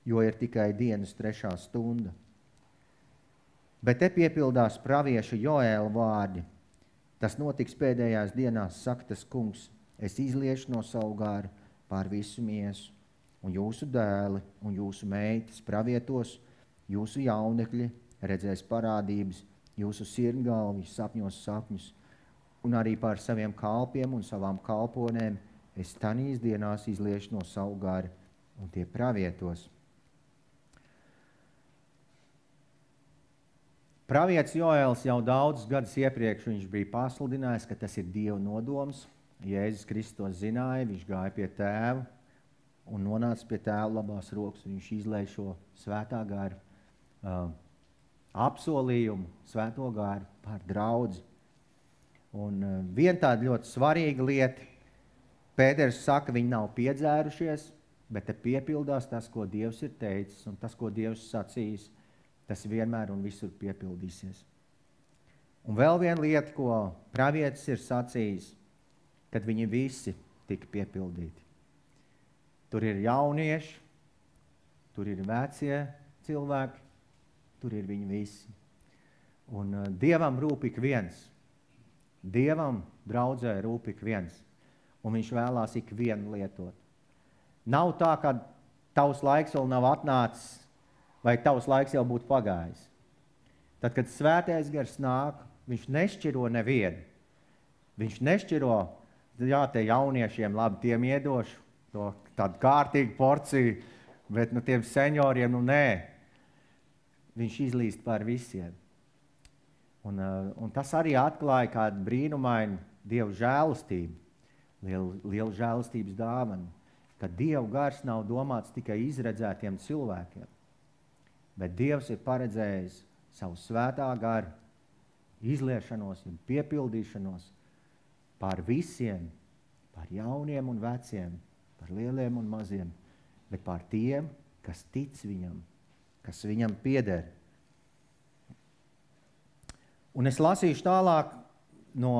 jo ir tikai dienas 3. stunda. Bet te piepildās pravieša Joēla vārdi. Tas notiks pēdējās dienās, saka tas kungs, es izliešu no savu gāru pār visu miesu, un jūsu dēli un jūsu meitas pravietos, jūsu jaunekļi redzēs parādības, jūsu sirmgalvi sapņos sapņus, un arī pār saviem kalpiem un savām kalponēm es tanīs dienās izliešu no savu gāru, un tie pravietos. Pravietis Joēls jau daudzus gadus iepriekš viņš bija pasludinājis, ka tas ir Dieva nodoms. Jēzus Kristus to zināja, viņš gāja pie tēva un nonāca pie tēva labās rokas. Viņš izlēja šo svētā gara apsolījumu, svēto garu pār draudzi. Un viena tāda ļoti svarīga lieta, Pēters saka, viņi nav piedzērušies, bet te piepildās tas, ko Dievs ir teicis, un tas, ko Dievs sacījis, tas vienmēr un visur piepildīsies. Un vēl viena lieta, ko pravietis ir sacījis, kad viņi visi tika piepildīti. Tur ir jaunieši, tur ir vecie cilvēki, tur ir viņi visi. Un Dievam rūp ik viens. Dievam draudzē rūp ik viens. Un viņš vēlās ik vienu lietot. Nav tā, ka tavs laiks vēl nav atnācis, vai tavs laiks jau būtu pagājis. Tad, kad svētais gars nāk, viņš nešķiro nevienu. Viņš nešķiro, jā, te jauniešiem labi, tiem iedošu to tādu kārtīgu porciju, bet tiem senioriem, nē. Viņš izlīst pār visiem. Un tas arī atklāja kādu brīnumainu Dievu žēlastību, lielu žēlastības dāvanu, ka Dievu gars nav domāts tikai izredzētiem cilvēkiem, bet Dievs ir paredzējis savu svētā gara izliešanos un piepildīšanos pār visiem, pār jauniem un veciem, par lieliem un maziem, bet pār tiem, kas tic viņam, kas viņam pieder. Un es lasīšu tālāk no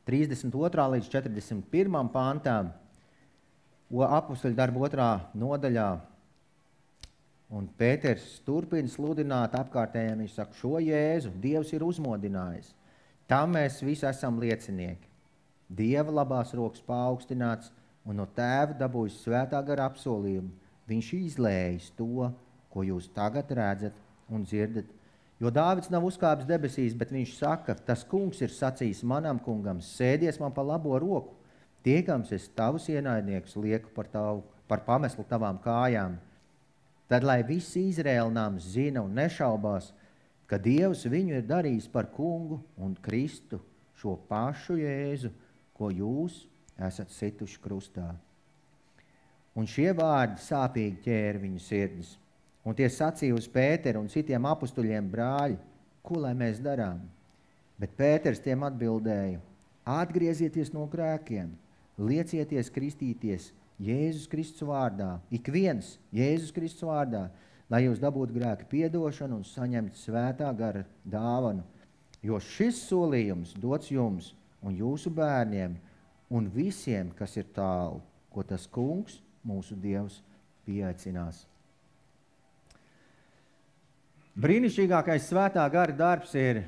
32. līdz 41. pantām, Apustuļu darbu 2. nodaļā. Un Pēters turpina sludināt apkārtējiem, viņš saka, šo Jēzu Dievs ir uzmodinājis. Tam mēs visi esam liecinieki. Dieva labās rokas paaugstināts un no tēva dabūjis svētā gara apsolījumu. Viņš izlējis to, ko jūs tagad redzat un dzirdat. Jo Dāvids nav uzkāpis debesīs, bet viņš saka, tas kungs ir sacījis manam kungam, sēdies man pa labo roku, tiekams es tavus ienaidniekus lieku par pameslu tavām kājām. Tad, lai visi Izraēla nams zina un nešaubās, ka Dievs viņu ir darījis par kungu un Kristu, šo pašu Jēzu, ko jūs esat situši krustā. Un šie vārdi sāpīgi ķēra viņu sirdis. Un tie sacīja uz Pēteru un citiem apustuļiem, brāļi, ko lai mēs darām? Bet Pēters tiem atbildēja, atgriezieties no grēkiem, liecieties kristīties Jēzus Kristus vārdā, ik viens Jēzus Kristus vārdā, lai jūs dabūtu grēka piedošanu un saņemtu svētā gara dāvanu. Jo šis solījums dots jums un jūsu bērniem un visiem, kas ir tālu, ko tas kungs, mūsu Dievs, pieaicinās. Brīnišķīgākais svētā gara darbs ir,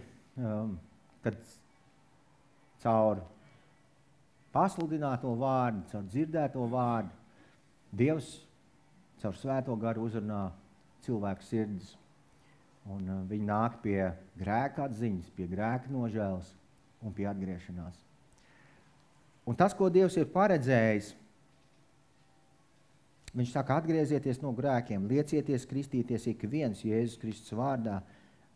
kad caur pasludināto vārdu, caur dzirdēto vārdu, Dievs caur svēto garu uzrunā cilvēku sirdis. Un viņi nāk pie grēka atziņas, pie grēka nožēlas un pie atgriešanās. Un tas, ko Dievs ir paredzējis, viņš saka, atgriezieties no grēkiem, liecieties kristīties ik viens Jēzus Kristus vārdā,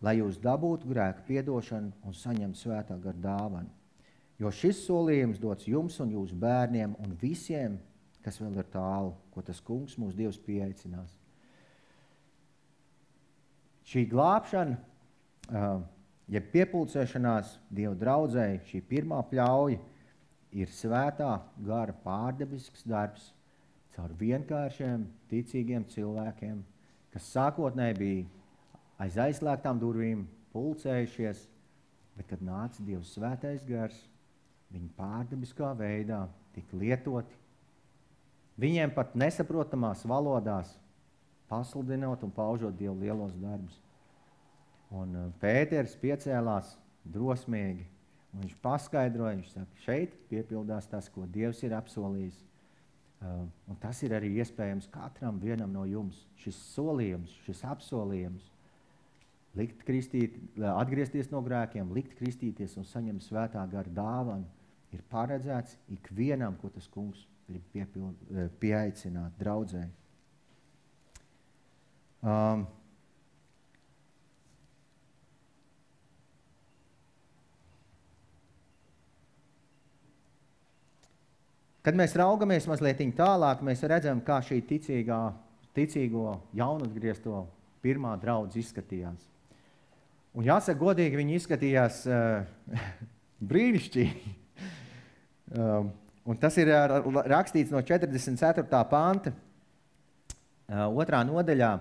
lai jūs dabūtu grēku piedošanu un saņemtu svētā gara dāvanu. Jo šis solījums dots jums un jūsu bērniem un visiem, kas vēl ir tālu, ko tas kungs mūsu Dievs pieaicinās. Šī glābšana, jeb piepulcēšanās Dieva draudzei, šī pirmā pļauja, ir svētā gara pārdabisks darbs caur vienkāršiem, ticīgiem cilvēkiem, kas sākotnēji bija aiz aizslēgtām durvīm pulcējušies, bet kad nāca Dievs svētais gars, viņi pārdabiskā veidā tika lietoti. Viņiem pat nesaprotamās valodās pasludinot un paužot Dievu lielos darbus. Un Pēters piecēlās drosmīgi, un viņš paskaidroja, viņš saka, šeit piepildās tas, ko Dievs ir apsolījis. Un tas ir arī iespējams katram vienam no jums. Šis solījums, šis apsolījums, atgriezties no grēkiem, likt kristīties un saņemt svētā gara dāvanu, ir paredzēts ikvienam, ko tas kungs grib pieaicināt draudzē. Kad mēs raugamies mazliet tālāk, mēs redzam, kā šī ticīgo jaunatgriezto pirmā draudze izskatījās. Un jāsaka godīgi, viņi izskatījās brīnišķīgi. Un tas ir rakstīts no 44. panta, 2. nodaļā.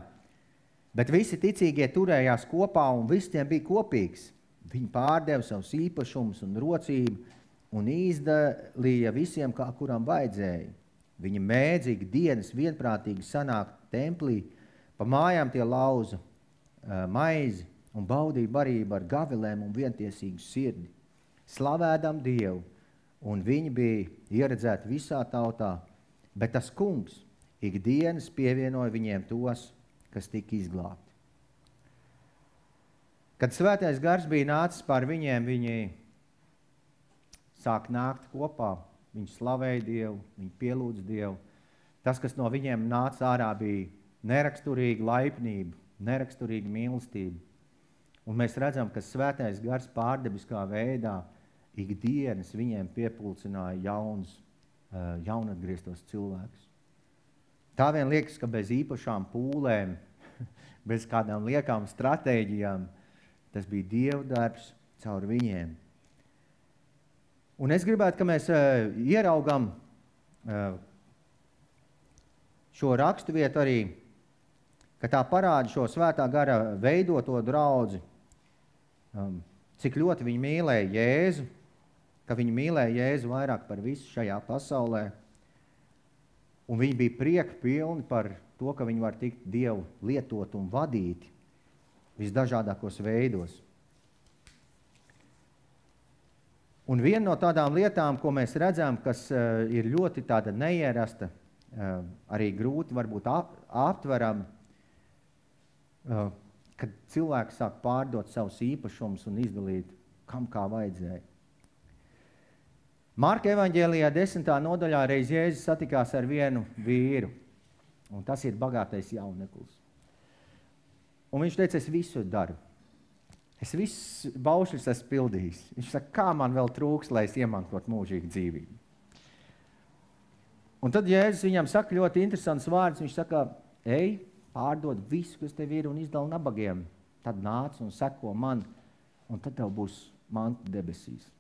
Bet visi ticīgie turējās kopā un visiem bija kopīgs. Viņi pārdeva savus īpašumus un rocību un izdalīja visiem, kā kuram vajadzēja. Viņi mēdzīgi dienas vienprātīgi sanāk templī, pa mājām tie lauza maizi un baudīja barību ar gavilēm un vientiesīgu sirdi, slavēdam Dievu, un viņi bija ieredzēti visā tautā, bet tas kungs ikdienas pievienoja viņiem tos, kas tika izglābti. Kad svētais gars bija nācis pār viņiem, viņi sāk nākt kopā, viņi slavēja Dievu, viņi pielūdz Dievu. Tas, kas no viņiem nāca ārā, bija neraksturīga laipnība, neraksturīga mīlestība. Un mēs redzam, ka svētais gars pārdabiskā veidā ikdienas viņiem piepulcināja jaunatgrieztos cilvēkus. Tā vien liekas, ka bez īpašām pūlēm, bez kādām liekām stratēģijām, tas bija Dieva darbs caur viņiem. Un es gribētu, ka mēs ieraugam šo raksturvietu arī, ka tā parāda šo svētā gara veidoto draudzi, cik ļoti viņi mīlēja Jēzu, ka viņi mīlēja Jēzu vairāk par visu šajā pasaulē. Un viņi bija prieka pilni par to, ka viņi var tikt Dievu lietot un vadīti visdažādākos veidos. Un viena no tādām lietām, ko mēs redzam, kas ir ļoti tāda neierasta, arī grūti varbūt aptveram, kad cilvēki sāk pārdot savus īpašumus un izdalīt, kam kā vajadzēja. Marka evaņģēlijā 10. nodaļā reiz Jēzus satikās ar vienu vīru, un tas ir bagātais jauneklis. Un viņš teica, es visu daru. Es visus baušļus esmu pildījis. Viņš saka, kā man vēl trūks, lai es iemantot mūžīgu dzīvību. Un tad Jēzus viņam saka ļoti interesants vārds. Viņš saka, ej, pārdod visu, kas tev ir, un izdala nabagiem. Tad nāc un seko man, un tad tev būs manta debesīs.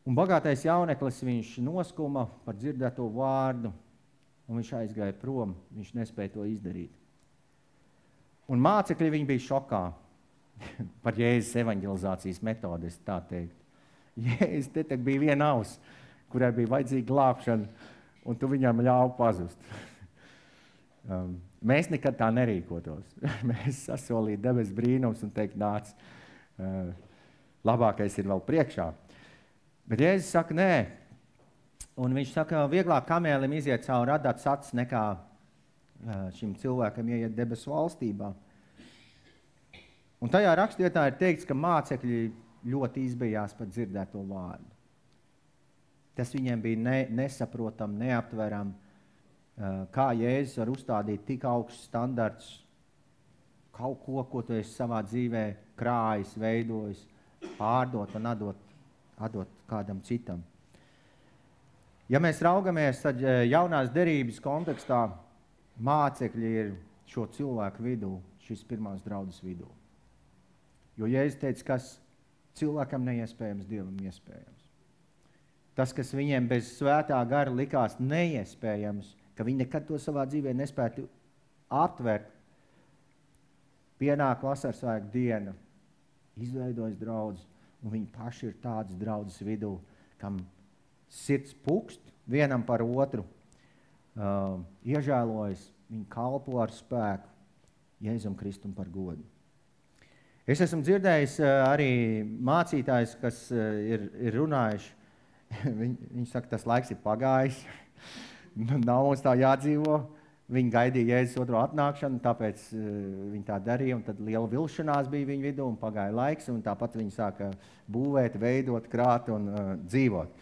Un bagātais jauneklis, viņš noskuma par dzirdēto vārdu, un viņš aizgāja prom. Viņš nespēja to izdarīt. Un mācekļi viņi bija šokā par Jēzus evaņģelizācijas metodi, es tā teikt. Jēzus, te bija viena aus, kurai bija vajadzīga glābšana, un tu viņam ļauj pazust. Mēs nekad tā nerīkotos. Mēs sasolītu debes brīnums un teikt, nāc, labākais ir vēl priekšā. Bet Jēzus saka, nē. Un viņš saka, vieglāk kamēlim iziet cauri radāts acis nekā šim cilvēkam ieiet debesu valstībā. Un tajā rakstvietā ir teikts, ka mācekļi ļoti izbijās par dzirdēto vārdu. Tas viņiem bija nesaprotam, neaptveram, kā Jēzus var uzstādīt tik augsts standarts, kaut ko tu esi savā dzīvē krājis, veidojis, pārdot un atdot kādam citam. Ja mēs raugamies, tad jaunās derības kontekstā mācekļi ir šo cilvēku vidū, šis pirmās draudzes vidū. Jo Jēzus teica, kas cilvēkam neiespējams, Dievam iespējams. Tas, kas viņiem bez svētā gara likās neiespējams, ka viņi nekad to savā dzīvē nespētu aptvert, pienāk vasarsvētku diena, izveidojas draudz, un viņi paši ir tādas draudzes vidū, kam sirds pukst vienam par otru, iežēlojas, viņi kalpo ar spēku Jēzum Kristum par godu. Es esmu dzirdējis arī mācītājs, kas ir runājuši, viņi saka, tas laiks ir pagājis, nav mums tā jādzīvo. Viņi gaidīja Jēzus otro atnākšanu, tāpēc viņi tā darīja, un tad liela vilšanās bija viņu vidū, un pagāja laiks, un tāpat viņi sāka būvēt, veidot, krāt un dzīvot.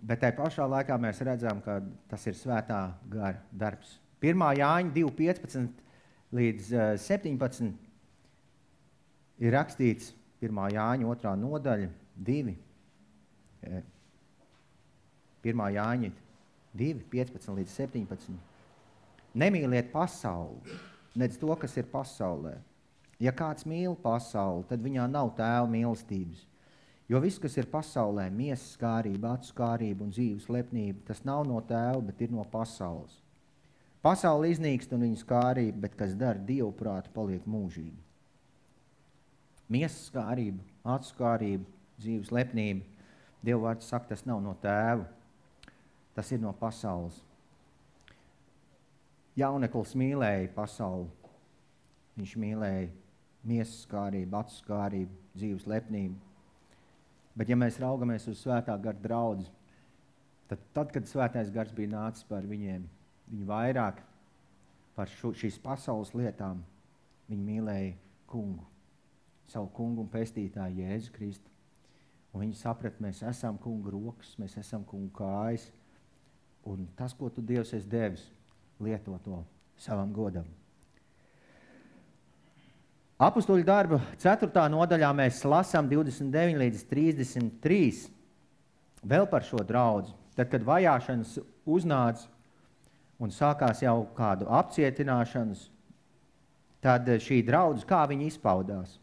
Bet tai pašā laikā mēs redzam, ka tas ir svētā gara darbs. 1. Jāņa 2.15 līdz 17 ir rakstīts 1. Jāņa 2. nodaļa 2. 1. Jāņa 2.15 līdz 17. Nemīliet pasauli, nedz to, kas ir pasaulē. Ja kāds mīl pasauli, tad viņā nav tēva mīlestības. Jo viss, kas ir pasaulē, miesas skārība, acu skārība un dzīves lepnība, tas nav no tēva, bet ir no pasaules. Pasaule iznīkst un viņa skārība, bet kas dara Dievu prātu, paliek mūžīgi. Miesas skārība, acu skārība, dzīves lepnība, Dieva vārds saka, tas nav no tēva, tas ir no pasaules. Jauneklis mīlēja pasauli, viņš mīlēja miesas skārību, acu skārību, dzīves lepnību. Bet ja mēs raugamies uz svētā gara draudzi, tad, kad svētais gars bija nācis par viņiem, viņi vairāk par šīs pasaules lietām, viņi mīlēja kungu, savu kungu un pestītāju Jēzu Kristu. Un viņi saprat, mēs esam kunga rokas, mēs esam kunga kājas, un tas, ko tu Dievs esi devis, lieto to savam godam. Apostoļu darbu 4. nodaļā mēs lasām 29 līdz 33 vēl par šo draudzi. Tad, kad vajāšanas uznāca un sākās jau kādu apcietināšanas, tad šī draudze, kā viņi izpaudās.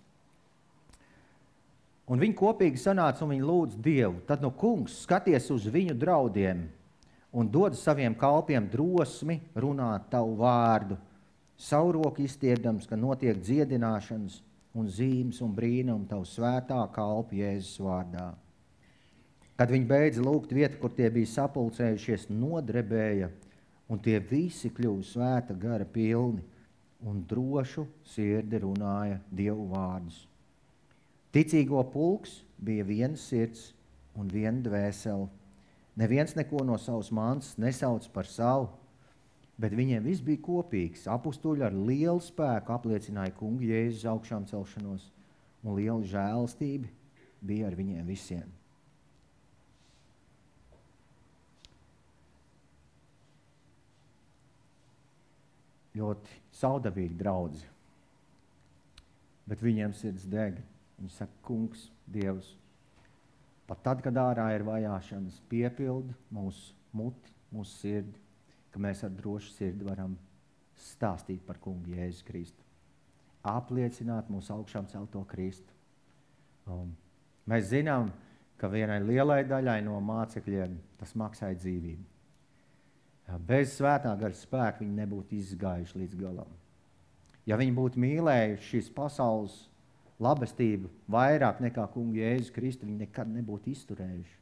Un viņi kopīgi sanāca un viņi lūdz Dievu. Tad, kungs, skaties uz viņu draudiem un dod saviem kalpiem drosmi runāt tavu vārdu, savu roku izstiepdams, ka notiek dziedināšanas un zīmes un brīnumi tavu svētā kalpa Jēzus vārdā. Kad viņi beidza lūgt vietu, kur tie bija sapulcējušies, nodrebēja, un tie visi kļuva svēta gara pilni un drošu sirdi runāja Dievu vārdus. Ticīgo pulks bija viena sirds un viena dvēsele. Neviens neko no savas mantas nesauc par savu, bet viņiem viss bija kopīgs. Apustuļi ar lielu spēku apliecināja kungu Jēzus augšām celšanos, un liela žēlastība bija ar viņiem visiem. Ļoti saudabīgi draudzi, bet viņiem sirds deg. Viņi saka, kungs, Dievs, pat tad, kad ārā ir vajāšanas, piepildi mūsu muti, mūsu sirdi, ka mēs ar drošu sirdi varam stāstīt par kungu Jēzus Kristu. Apliecināt mūsu augšām celto Kristu. Mēs zinām, ka vienai lielai daļai no mācekļiem tas maksāja dzīvību. Bez svētā gara spēka viņi nebūtu izgājuši līdz galam. Ja viņi būtu mīlējuši šīs pasaules labestību vairāk nekā kungu Jēzus Kristu, viņi nekad nebūtu izturējuši.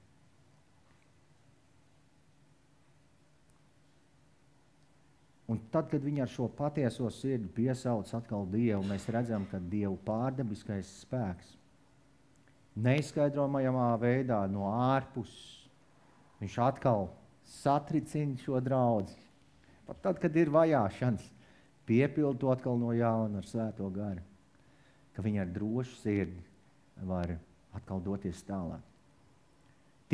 Un tad, kad viņi ar šo patieso sirdi piesauc atkal Dievu, mēs redzam, ka Dievu pārdabiskais spēks neizskaidrojamā veidā no ārpus, viņš atkal satricina šo draudzi. Pat tad, kad ir vajāšanas, piepildu to atkal no jauna ar Svēto garu, ka viņi ar drošu sirdi var atkal doties tālāk.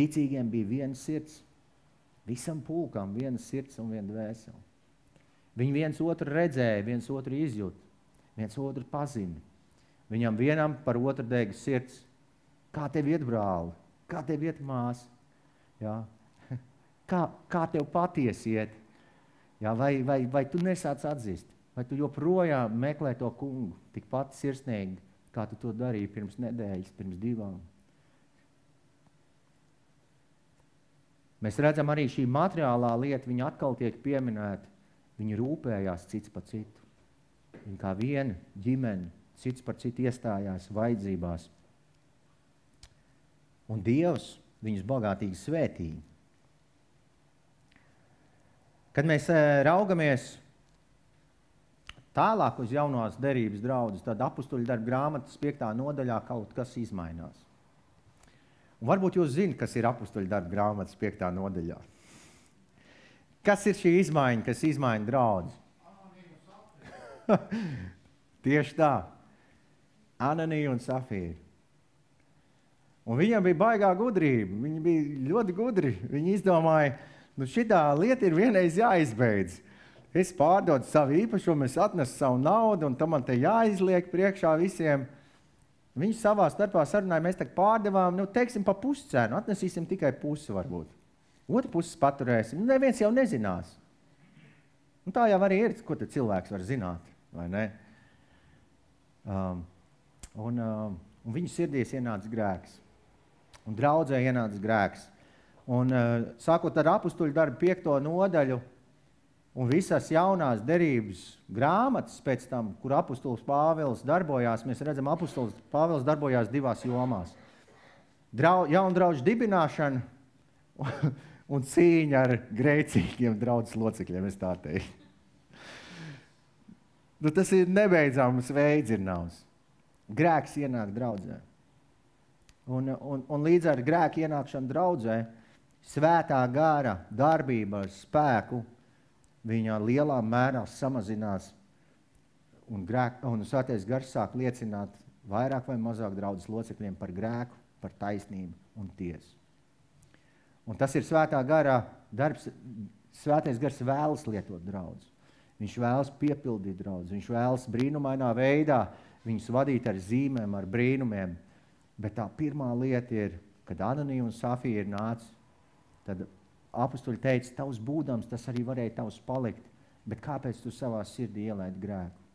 Ticīgiem bija viena sirds, visam pulkam viena sirds un viena dvēsele. Viņi viens otru redzēja, viens otru izjūt, viens otru pazina. Viņam vienam par otru dega sirds. Kā tev iet, brāli? Kā tev iet, māsa? Jā? Kā tev patiesi iet? Jā, vai tu nesāc atzīst? Vai tu joprojām meklē to kungu tikpat sirsnīgi, kā tu to darīji pirms nedēļas, pirms 2? Mēs redzam arī šī materiālā lieta, viņa atkal tiek pieminēta. Viņi rūpējās cits par citu. Viņi kā viena ģimene, cits par citu iestājās vajadzībās. Un Dievs viņus bagātīgi svētīja. Kad mēs raugamies tālāk uz jaunās derības draudzes, tad apustuļu darba grāmatas 5. nodaļā kaut kas izmainās. Un varbūt jūs zināt, kas ir apustuļu darba grāmatas 5. nodaļā. Kas ir šī izmaiņa, kas izmaina draudzi? Tieši tā. Ananija un Safīra. Un viņam bija baigā gudrība. Viņi bija ļoti gudri. Viņi izdomāja, šitā lieta ir vienreiz jāizbeidz. Es pārdodu savu īpašumu, es atnesu savu naudu, un tam man te jāizliek priekšā visiem. Viņi savā starpā sarunāja, mēs tak pārdevām, teiksim, pa puscenu, atnesīsim tikai pusi varbūt. Otru puses paturēsim. Neviens jau nezinās. Un tā jau arī ir, ko tad cilvēks var zināt, vai ne? Un viņu sirdīs ienāca grēks. Un draudzē ienāca grēks. Un sākot ar apustuļu darbu 5. nodaļu un visas jaunās derības grāmatas pēc tam, kur apustulis Pāvils darbojās, mēs redzam, apustulis Pāvils darbojās 2 jomās. Jaundraudžu dibināšana un cīņa ar grēcīgiem draudzes locekļiem, es tā teiktu. Tas ir nebeidzams veidzirnavs. Grēks ienāk draudzē. Un līdz ar grēku ienākšanu draudzē, svētā gara darbība ar spēku viņa lielā mērā samazinās, un svētais gars sāk liecināt vairāk vai mazāk draudzes locekļiem par grēku, par taisnību un tiesu. Un tas ir svētā gara darbs. Svētais gars vēlas lietot draudzi. Viņš vēlas piepildīt draudzi. Viņš vēlas brīnumainā veidā viņus vadīt ar zīmēm, ar brīnumiem. Bet tā pirmā lieta ir, kad Ananija un Safīra nāca, tad apustuļi teica, tavs būdams, tas arī varēja tavs palikt. Bet kāpēc tu savā sirdī ielaidi grēku?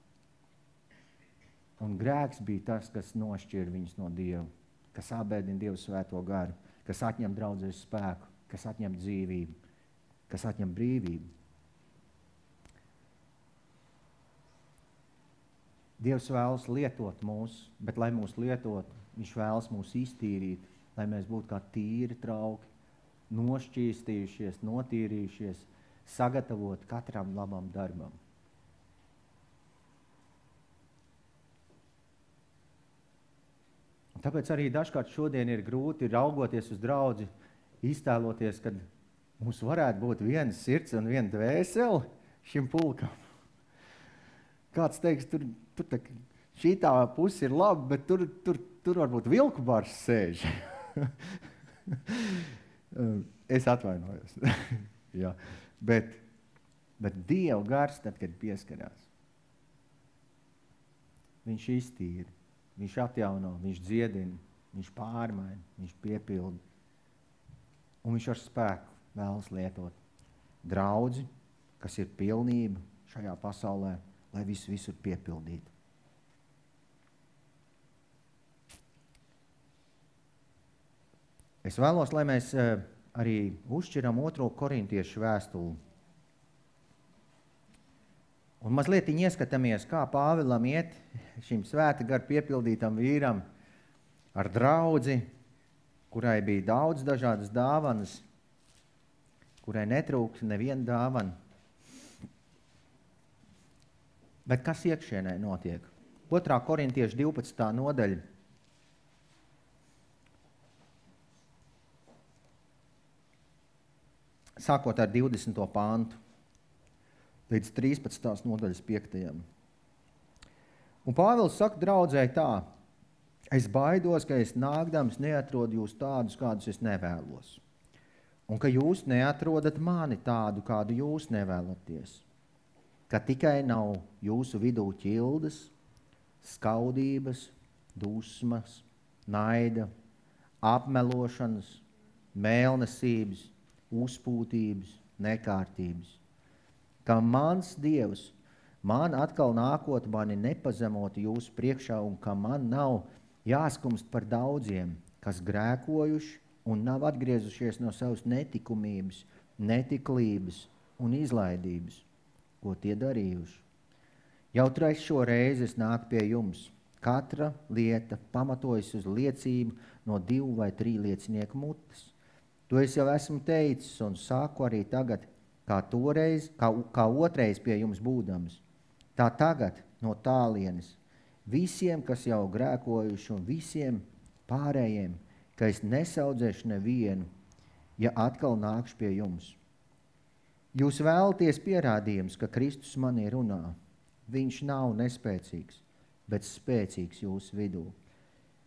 Un grēks bija tas, kas nošķir viņus no Dieva, kas apbēdina Dievu svēto garu, kas atņem draudzes spēku, kas atņem dzīvību, kas atņem brīvību. Dievs vēlas lietot mūs, bet lai mūs lietot, viņš vēlas mūs iztīrīt, lai mēs būtu kā tīri trauki, nošķīstījušies, notīrījušies, sagatavot katram labam darbam. Tāpēc arī dažkārt šodien ir grūti raugoties uz draudzi, iztēloties, kad mums varētu būt viena sirds un viena dvēsele šim pulkam. Kāds teiks, tur šitā puse ir laba, bet tur varbūt vilku bars sēž. Es atvainojos. Jā, bet Dieva gars, tad, kad pieskarās, viņš iztīra. Viņš atjauno, viņš dziedina, viņš pārmaina, viņš piepilda. Un viņš ar spēku vēlas lietot draudzi, kas ir pilnība šajā pasaulē, lai visu visur piepildītu. Es vēlos, lai mēs arī uzšķiram 2. korintiešu vēstuli. Un mazliet ieskatāmies, kā Pāvilam iet šim svēta gara piepildītam vīram ar draudzi, kurai bija daudz dažādas dāvanas, kurai netrūks neviena dāvana. Bet kas iekšienē notiek? 2. Korintiešu 12. nodaļa. Sākot ar 20. pāntu līdz 13. nodaļas 5. Un Pāvils saka draudzēji tā: es baidos, ka es nākdams neatrodu jūs tādus, kādus es nevēlos, un ka jūs neatrodat mani tādu, kādu jūs nevēlaties, ka tikai nav jūsu vidū ķildes, skaudības, dusmas, naida, apmelošanas, mēlnesības, uzpūtības, nekārtības, ka mans Dievs man atkal nākot mani nepazemot jūsu priekšā un ka man nav jāskumst par daudziem, kas grēkojuši un nav atgriezušies no savas netikumības, netiklības un izlaidības, ko tie darījuši. Jau 3. reizi es nāku pie jums. Katra lieta pamatojas uz liecību no 2 vai 3 liecinieku mutes. To es jau esmu teicis un sāku arī tagad, kā otrais pie jums būdams. Tā tagad no tālienes visiem, kas jau grēkojuši un visiem pārējiem, ka es nesaudzēšu nevienu, ja atkal nākšu pie jums. Jūs vēlaties pierādījums, ka Kristus manī runā. Viņš nav nespēcīgs, bet spēcīgs jūsu vidū.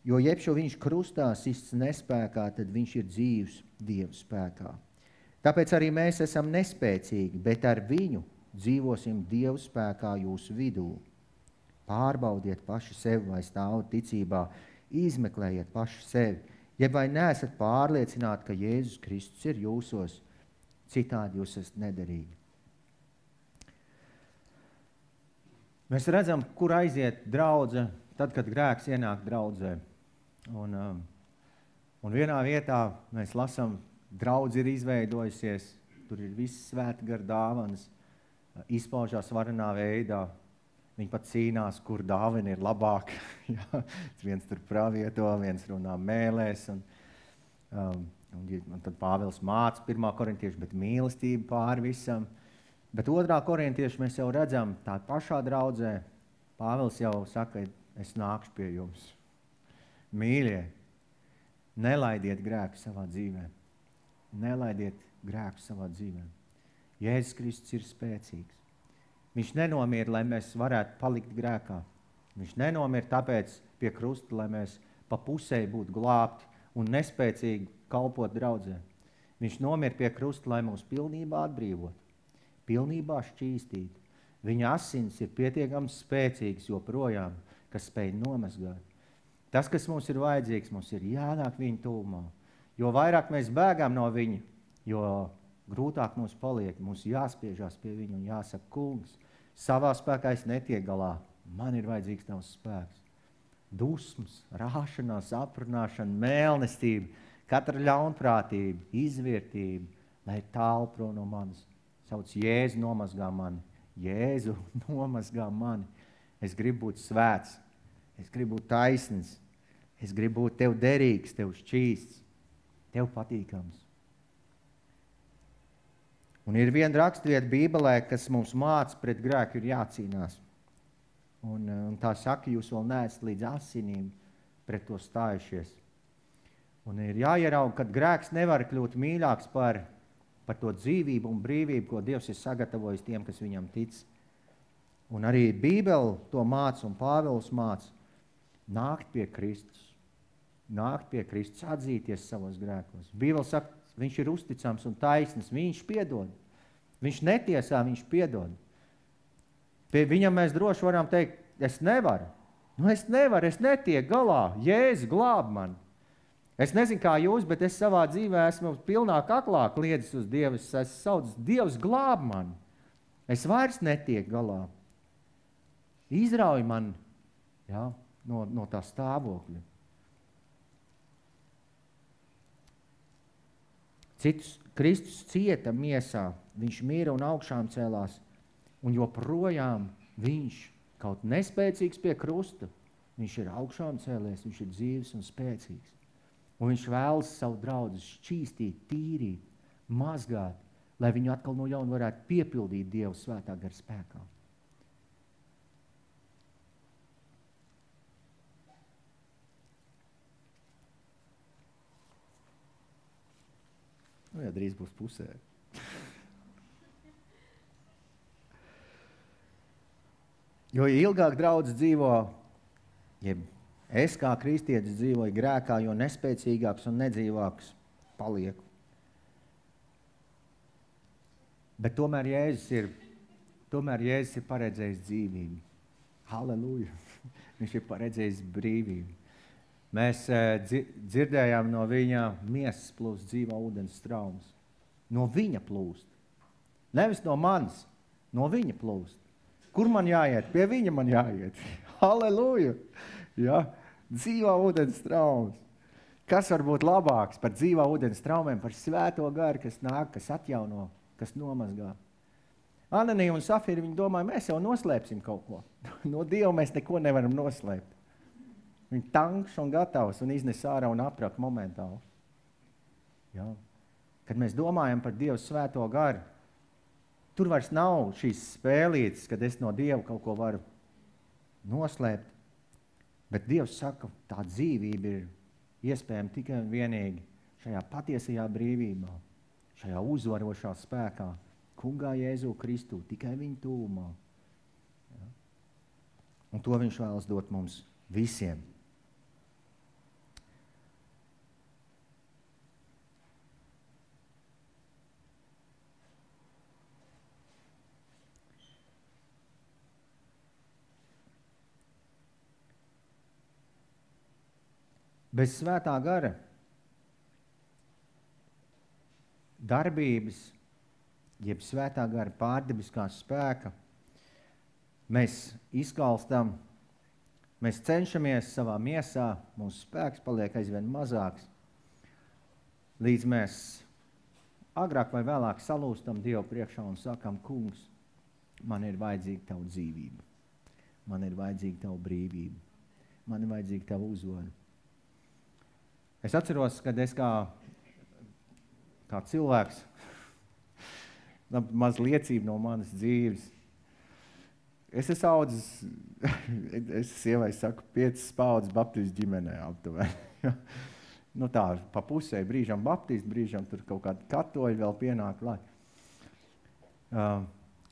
Jo jebšo viņš krustā sists nespēkā, tad viņš ir dzīvs Dieva spēkā. Tāpēc arī mēs esam nespēcīgi, bet ar viņu dzīvosim Dieva spēkā jūsu vidū. Pārbaudiet paši sevi, vai stāvat ticībā, izmeklējiet paši sevi, ja vai neesat pārliecināti, ka Jēzus Kristus ir jūsos, citādi jūs esat nederīgi. Mēs redzam, kur aiziet draudze, tad, kad grēks ienāk draudzē. Un vienā vietā mēs lasām, draudze ir izveidojusies, tur ir viss svētgara dāvanas, izpaužās varenā veidā. Viņi pat cīnās, kur dāvana ir labāka. Viens tur pravieto, viens runā mēlēs. Un tad Pāvils māca 1. korintiešu, bet mīlestība pāri visam. Bet 2. korintiešu mēs jau redzam, tā pašā draudzē, Pāvils jau saka, es nākšu pie jums. Mīļie, nelaidiet grēku savā dzīvē. Nelaidiet grēku savā dzīvē. Jēzus Kristus ir spēcīgs. Viņš nenomira, lai mēs varētu palikt grēkā. Viņš nenomira tāpēc pie krusta, lai mēs pa pusēji būtu glābti un nespēcīgi kalpot draudzē. Viņš nomira pie krusta, lai mūs pilnībā atbrīvot, pilnībā šķīstīt. Viņa asins ir pietiekami spēcīgs joprojām, kas spēj nomazgāt. Tas, kas mums ir vajadzīgs, mums ir jānāk viņa tuvumā. Jo vairāk mēs bēgam no viņa, jo grūtāk mums paliek. Mums jāspiežās pie viņa un jāsaka, kungs, savā spēkā es netiek galā. Man ir vajadzīgs tavs spēks. Dusmas, rāšanās, aprunāšana, mēlnestība, katra ļaunprātība, izvērtība, lai tālu prom no manis. Sauc, Jēzu nomazgā mani. Jēzu nomazgā mani. Es gribu būt svēts. Es gribu būt taisns. Es gribu būt tev derīgs, tev šķīsts, tev patīkams. Un ir viena rakstvieta Bībelē, kas mums māca, pret grēku ir jācīnās. Un tā saka, jūs vēl neesat līdz asinīm pret to stājušies. Un ir jāierauga, ka grēks nevar kļūt mīļāks par to dzīvību un brīvību, ko Dievs ir sagatavojis tiem, kas viņam tic. Un arī Bībele to māca un Pāvils māca. Nākt pie Kristus, atzīties savos grēkos. Bībele saka, viņš ir uzticams un taisns, viņš piedod. Viņš netiesā, viņš piedod. Pie viņam mēs droši varam teikt, es nevaru. Es netiek galā. Jēzus glāb mani. Es nezinu, kā jūs, bet es savā dzīvē esmu pilnā kaklā kliedzis uz Dievu. Es esmu saucis, Dievs glāb mani. Es vairs netiek galā. Izrauj mani, no tā stāvokļa. Citus Kristus cieta miesā, viņš mīra un augšām cēlās, un joprojām viņš, kaut nespēcīgs pie krusta, viņš ir augšām cēlies, viņš ir dzīves un spēcīgs. Un viņš vēlas savu draudzi šķīstīt, tīrīt, mazgāt, lai viņu atkal no jauna varētu piepildīt Dieva svētā gara spēkā. drīz būs pusē. Jo ilgāk draudz dzīvo, jeb es kā kristietis dzīvoju grēkā, jo nespēcīgāks un nedzīvāks palieku. Bet tomēr Jēzus ir paredzējis dzīvību. Halleluja! Viņš ir paredzējis brīvību. Mēs dzirdējām no viņa miesas plūst dzīvā ūdens straumes. No viņa plūst. Nevis no manis, no viņa plūst. Kur man jāiet? Pie viņa man jāiet. Halleluja! Ja? Dzīvā ūdens straumes. Kas var būt labāks par dzīvā ūdens straumēm, par svēto garu, kas nāk, kas atjauno, kas nomazgā? Ananija un Safīra, viņi domāja, mēs jau noslēpsim kaut ko. No Dieva mēs neko nevaram noslēpt. Viņi tankš un gatavs un iznes ārā un aprak momentāli. Ja? Kad mēs domājam par Dievu svēto garu, tur vairs nav šīs spēlītes, kad es no Dieva kaut ko varu noslēpt. Bet Dievs saka, tā dzīvība ir iespējama tikai un vienīgi šajā patiesajā brīvībā, šajā uzvarošā spēkā, Kungā Jēzu Kristu, tikai viņa tūmā. Ja? Un to viņš vēlas dot mums visiem. Bez svētā gara darbības, jeb svētā gara pārdabiskā spēka, mēs izkalstam, mēs cenšamies savā miesā, mūsu spēks paliek aizvien mazāks, līdz mēs agrāk vai vēlāk salūstam Dievu priekšā un sakam, Kungs, man ir vajadzīga tavu dzīvību, man ir vajadzīga tavu brīvību, man ir vajadzīga tavu uzvaru. Es atceros, kad es kā cilvēks, maz liecība no manas dzīves, es esmu audzis, es sievai saku, 5 paudzes baptistu ģimenē aptuveni. Nu tā, pa pusē, brīžam baptistu, brīžam tur kaut kādi katoļi vēl pienāk klāt.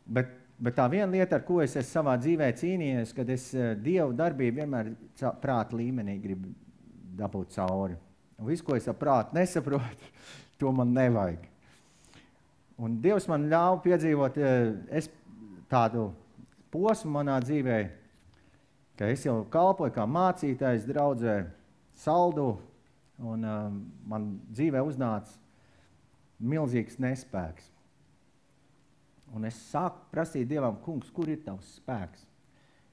Bet tā viena lieta, ar ko es savā dzīvē cīnījies, kad es Dievu darbību vienmēr prāta līmenī gribu dabūt cauri. Un visu, ko es ar prātu nesaprotu, to man nevajag. Un Dievs man ļauj piedzīvot tādu posmu manā dzīvē, ka es jau kalpoju kā mācītājs draudzē saldu, un man dzīvē uznāca milzīgs nespēks. Un es sāku prasīt Dievam, Kungs, kur ir tavs spēks?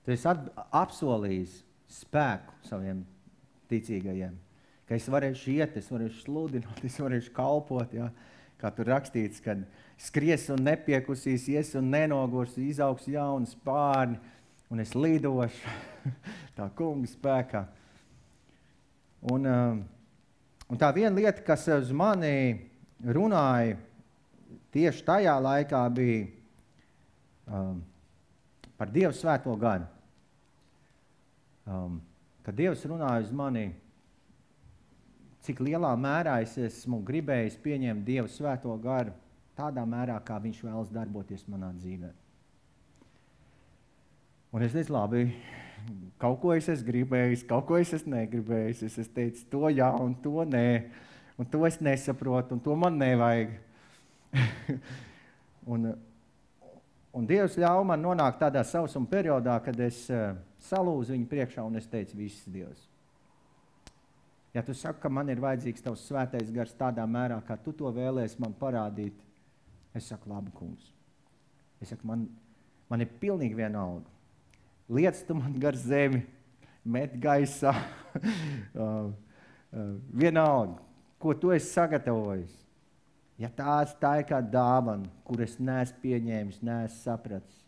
Tu esi apsolījis spēku saviem ticīgajiem, ka es varēšu iet, es varēšu sludināt, es varēšu kalpot, ja? Kā tur rakstīts, kad skries un nepiekusīs, ies un nenogurs, izaugs jauni spārni, un es lidošu tā kunga spēkā. Un tā viena lieta, kas uz mani runāja tieši tajā laikā, bija par Dievu svēto garu. Kad Dievs runāja uz mani, cik lielā mērā es esmu gribējis pieņemt Dievu svēto garu, tādā mērā, kā viņš vēlas darboties manā dzīvē. Un es teicu, labi, kaut ko es esmu gribējis, kaut ko es esmu negribējis. Es teicu, to jā un to nē, un to es nesaprotu, un to man nevajag. un Dievs ļauj man nonākt tādā sausuma periodā, kad es salūzu viņu priekšā, un es teicu, viss Dievs. Ja tu saki, ka man ir vajadzīgs tavs svētais gars tādā mērā, kā tu to vēlēsi man parādīt, es saku, labi, kungs. Es saku, man ir pilnīgi vienalga. Liec tu man gar zemi, met gaisā, vienalga, ko tu esi sagatavojis. Ja tā ir kā dāvana, kur es neesmu pieņēmis, neesmu sapratis,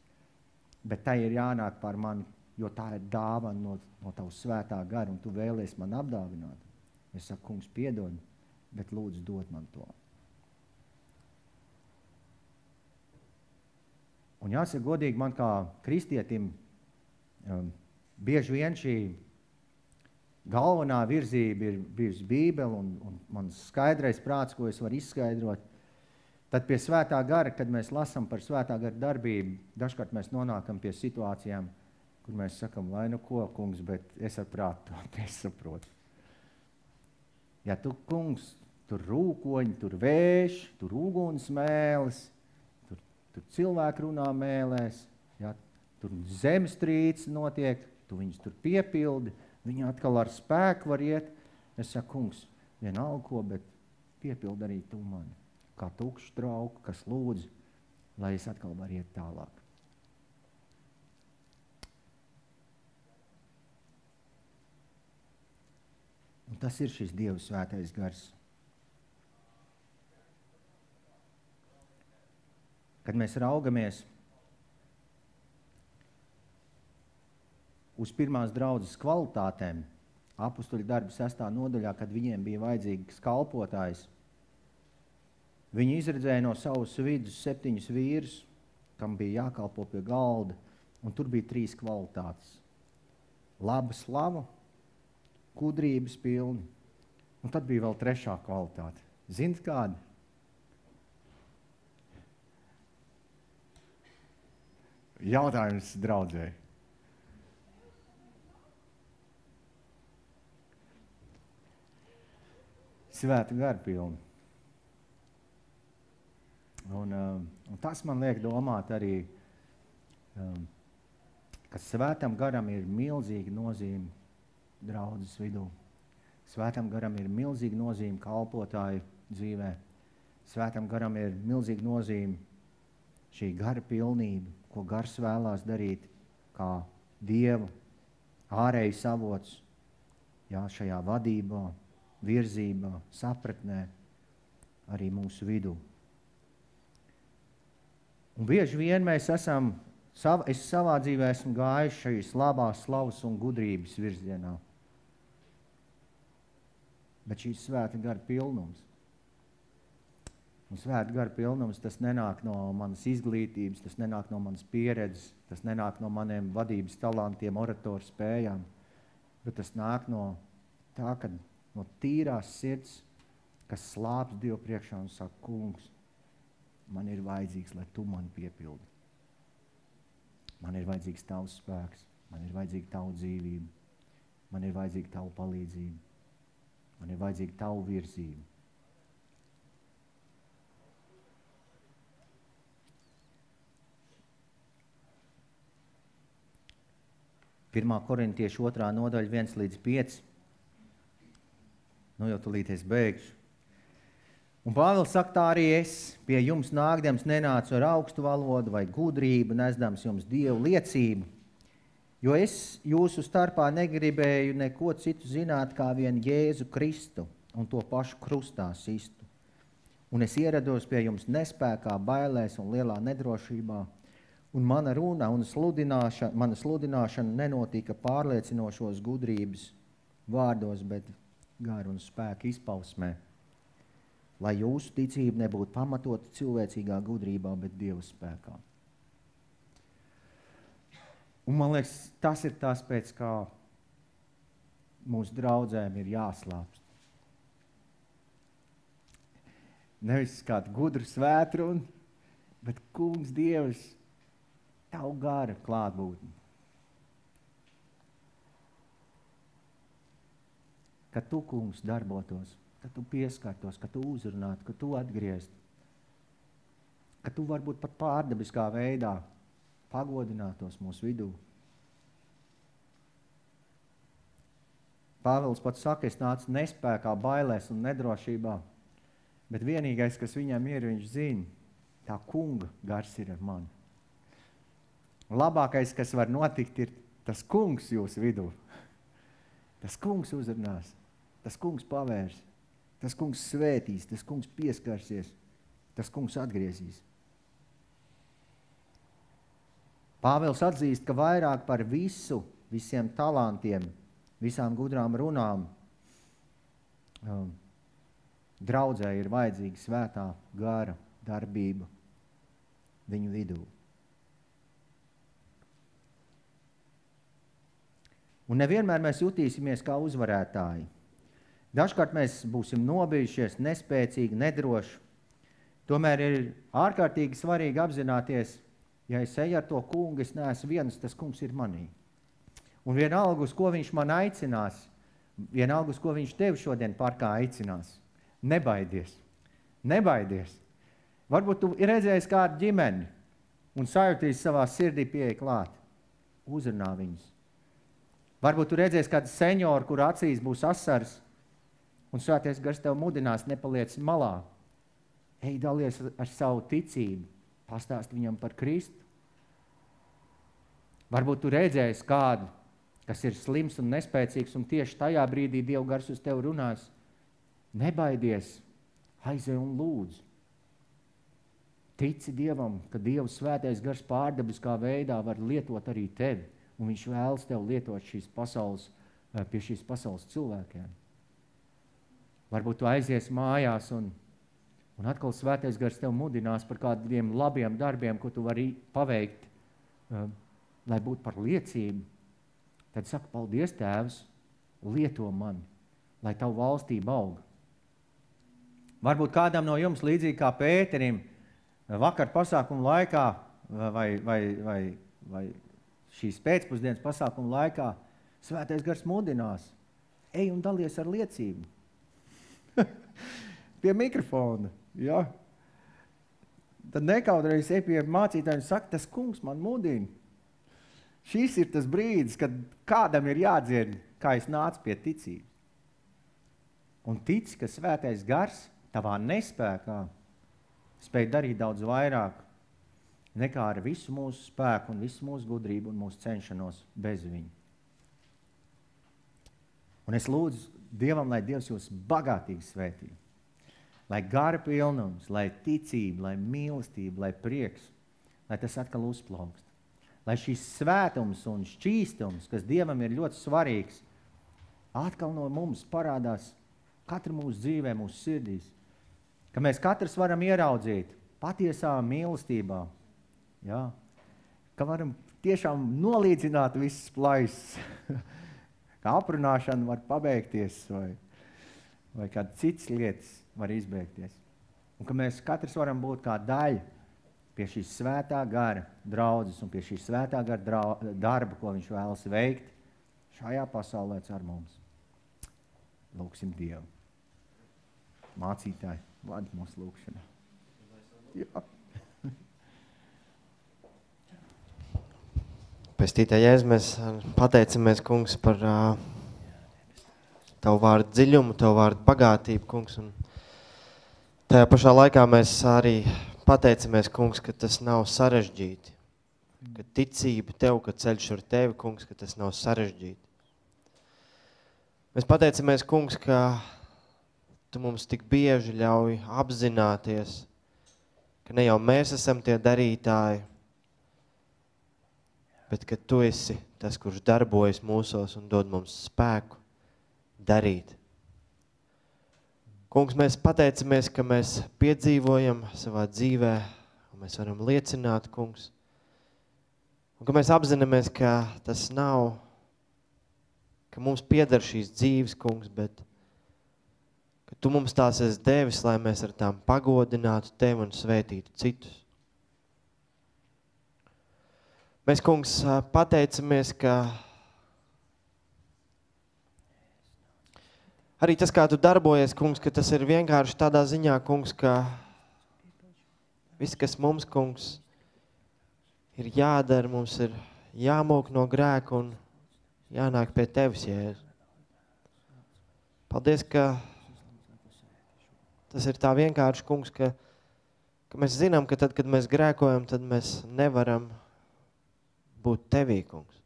bet tā ir jānāk par mani, jo tā ir dāvana no tavs svētā gara, un tu vēlies man apdāvināt. Es saku, kungs, piedod, bet lūdzu dod man to. Un jāsaka godīgi, man kā kristietim bieži vien šī galvenā virzība ir bijusi Bībele un mans skaidrais prāts, ko es varu izskaidrot. Tad pie svētā gara, kad mēs lasām par svētā gara darbību, dažkārt mēs nonākam pie situācijām, kur mēs sakam, lai nu ko, kungs, bet es ar prātu to nesaprotu. Ja tu, kungs, tur rūkoņi, tur vējš, tur uguns mēles, tur cilvēki runā mēlēs, ja, tur zemestrīces notiek, tu viņus tur piepildi, viņi atkal ar spēku var iet. Es saku, kungs, vienalga ko, bet piepildi arī tu mani, kā tukšu trauku, kas lūdz, lai es atkal varu iet tālāk. Un tas ir šis Dieva svētais gars. Kad mēs raugamies uz pirmās draudzes kvalitātēm, apustuļu darba 6. nodaļā, kad viņiem bija vajadzīgs kalpotājs, viņi izredzēja no savus vidus 7 vīrus, kam bija jākalpo pie galda, un tur bija 3 kvalitātes. Laba slava, gudrības pilni, un tad bija vēl 3. kvalitāte. Zinat kāda? Jautājums draudzēji. Svēta gara pilni. Un tas man liek domāt arī, ka svētam garam ir milzīga nozīme draudzes vidū. Svētam garam ir milzīga nozīme kalpotāju dzīvē. Svētam garam ir milzīga nozīme šī gara pilnība, ko gars vēlās darīt kā Dieva ārējais avots, jā, šajā vadībā, virzībā, sapratnē, arī mūsu vidū. Un bieži vien mēs esam, es savā dzīvē esmu gājis šīs labās slavas un gudrības virzienā. Bet šīs svēta gara pilnums. Un svēta gara pilnums, tas nenāk no manas izglītības, tas nenāk no manas pieredzes, tas nenāk no maniem vadības talantiem, oratoru spējām, bet tas nāk no tā, ka no tīrās sirds, kas slāpst Dievu priekšā un saka, kungs, man ir vajadzīgs, lai tu mani piepildi. Man ir vajadzīgs tavs spēks, man ir vajadzīga tavu dzīvību, man ir vajadzīga tavu palīdzību, man ir vajadzīga tavu virzību. 1. Korintiešu 2. nodaļa 1-5. Nu jau tūlīt es beigšu. Un Pāvils saka, tā arī es pie jums nākdams nenācu ar augstu valodu vai gudrību, nesdams jums Dievu liecību, jo es jūsu starpā negribēju neko citu zināt kā vien Jēzu Kristu un to pašu krustā sistu. Un es ierados pie jums nespēkā, bailēs un lielā nedrošībā, un mana runa un mana sludināšana nenotika pārliecinošos gudrības vārdos, bet garu un spēku izpausmē, lai jūsu ticība nebūtu pamatota cilvēcīgā gudrībā, bet Dieva spēkā. Un man liekas, tas ir tas, pēc kā mūsu draudzēm ir jāslāpst. Nevis kādu gudru svētrunu, bet kungs Dievs, tavu gara klātbūtni. Kad tu, kungs, darbotos, kad tu pieskartos, kad tu uzrunātu, kad tu atgrieztu, kad tu varbūt pat pārdabiskā veidā pagodinātos mūsu vidū. Pāvils pats saka, es nācu nespēkā, bailēs un nedrošībā, bet vienīgais, kas viņam ir, viņš zina, tā kunga gars ir ar mani. Labākais, kas var notikt, ir tas kungs jūsu vidū. Tas kungs uzrunās, tas kungs pavērs, tas kungs svētīs, tas kungs pieskarsies, tas kungs atgriezīs. Pāvils atzīst, ka vairāk par visiem talantiem, visām gudrām runām, draudzē ir vajadzīga svētā gara darbība viņu vidū. Un nevienmēr mēs jutīsimies kā uzvarētāji. Dažkārt mēs būsim nobijušies, nespēcīgi, nedroši. Tomēr ir ārkārtīgi svarīgi apzināties, ja es eju ar to kungu, es neesmu viens, tas kungs ir manī. Un vienalga, uz ko viņš man aicinās, vienalga, uz ko viņš tevi šodien parkā aicinās, nebaidies. Nebaidies. Varbūt tu redzēsi kādu ģimeni un sajūtīs savā sirdī pieeja klāt. Uzrunā viņus. Varbūt tu redzēsi kādu senjoru, kur acīs būs asaras, un Svētais Gars tev mudinās, nepaliec malā. Ej, dalies ar savu ticību, pastāst viņam par Kristu. Varbūt tu redzēsi kādu, kas ir slims un nespēcīgs, un tieši tajā brīdī Dieva Gars uz tevi runās. Nebaidies, aizej un lūdzu. Tici Dievam, ka Dieva Svētais Gars pārdabiskā veidā var lietot arī tevi, un viņš vēlas tev lietot pie šīs pasaules cilvēkiem. Varbūt tu aizies mājās un atkal Svētais Gars tev mudinās par kādiem labiem darbiem, ko tu vari paveikt, lai būtu par liecību. Tad saka, paldies, Tēvs, lieto mani, lai tavu valstība auga. Varbūt kādam no jums, līdzīgi kā Pēterim, vakar pasākuma laikā vai šīs pēcpusdienas pasākuma laikā Svētais Gars mudinās. Ej un dalies ar liecību. Pie mikrofona, ja? Tad nekaudreiz ej pie mācītājiem un saka, tas kungs man mudina. Šis ir tas brīdis, kad kādam ir jādzird, kā es nācu pie ticības. Un tici, ka Svētais Gars tavā nespēkā spēj darīt daudz vairāk nekā ar visu mūsu spēku un visu mūsu gudrību un mūsu cenšanos bez viņa. Un es lūdzu Dievam, lai Dievs jūs bagātīgi svētī. Lai gara pilnums, lai ticība, lai mīlestība, lai prieks, lai tas atkal uzplaukst. Lai šīs svētums un šķīstums, kas Dievam ir ļoti svarīgs, atkal no mums parādās katru mūsu dzīvē, mūsu sirdīs. Ka mēs katrs varam ieraudzīt patiesā mīlestībā, ja? Ka varam tiešām nolīdzināt visas plaisas, ka aprunāšana var pabeigties vai kāda citas lietas var izbeigties. Un ka mēs katrs varam būt kā daļa pie šīs svētā gara draudzes un pie šīs svētā gara darba, ko viņš vēlas veikt šajā pasaulē caur mums. Lūksim Dievu. Mācītāji, vadi mūsu lūkšanā. Jā. Pestītā Jēzus, mēs pateicamies, kungs, par Tavu vārdu dziļumu, Tavu vārdu bagātību, kungs. Un tajā pašā laikā mēs arī pateicamies, kungs, ka tas nav sarežģīti. Ka ticība Tev, ka ceļš ar Tevi, kungs, ka tas nav sarežģīti. Mēs pateicamies, kungs, ka Tu mums tik bieži ļauj apzināties, ka ne jau mēs esam tie darītāji, bet ka Tu esi tas, kurš darbojas mūsos un dod mums spēku darīt. Kungs, mēs pateicamies, ka mēs piedzīvojam savā dzīvē, un mēs varam liecināt, kungs, un ka mēs apzināmies, ka tas nav, ka mums pieder šīs dzīves, kungs, bet ka Tu mums tās esi devis, lai mēs ar tām pagodinātu Tevi un svētītu citus. Mēs, kungs, pateicamies, ka arī tas, kā Tu darbojies, kungs, ka tas ir vienkārši tādā ziņā, kungs, ka viss, kas mums, kungs, ir jādara, mums ir jāmūk no grēka un jānāk pie Tevis, Jēzu. Paldies, ka tas ir tā vienkārši, kungs, ka mēs zinām, ka tad, kad mēs grēkojam, tad mēs nevaram būt Tevī, kungs.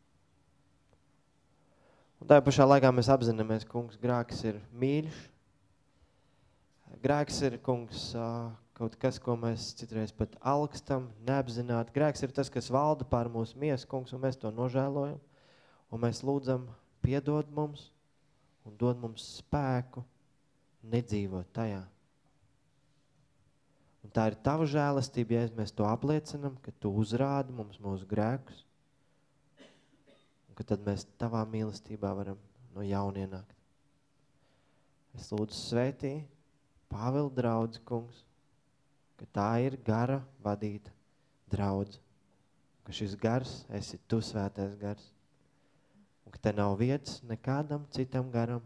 Un tajā pašā laikā mēs apzināmies, kungs, grēks ir mīļš. Grēks ir, kungs, kaut kas, ko mēs citreiz pat alkstam, neapzināti. Grēks ir tas, kas valda pār mūsu miesu, kungs, un mēs to nožēlojam. Un mēs lūdzam piedod mums un dod mums spēku nedzīvot tajā. Un tā ir Tava žēlastība, ja mēs to apliecinam, ka Tu uzrādi mums mūsu grēkus, un ka tad mēs Tavā mīlestībā varam no jauna ienākt. Es lūdzu svētī Pāvila draudzi, kungs, ka tā ir gara vadīta draudze. Ka šis gars esi tu, svētais gars. Un ka te nav vietas nekādam citam garam.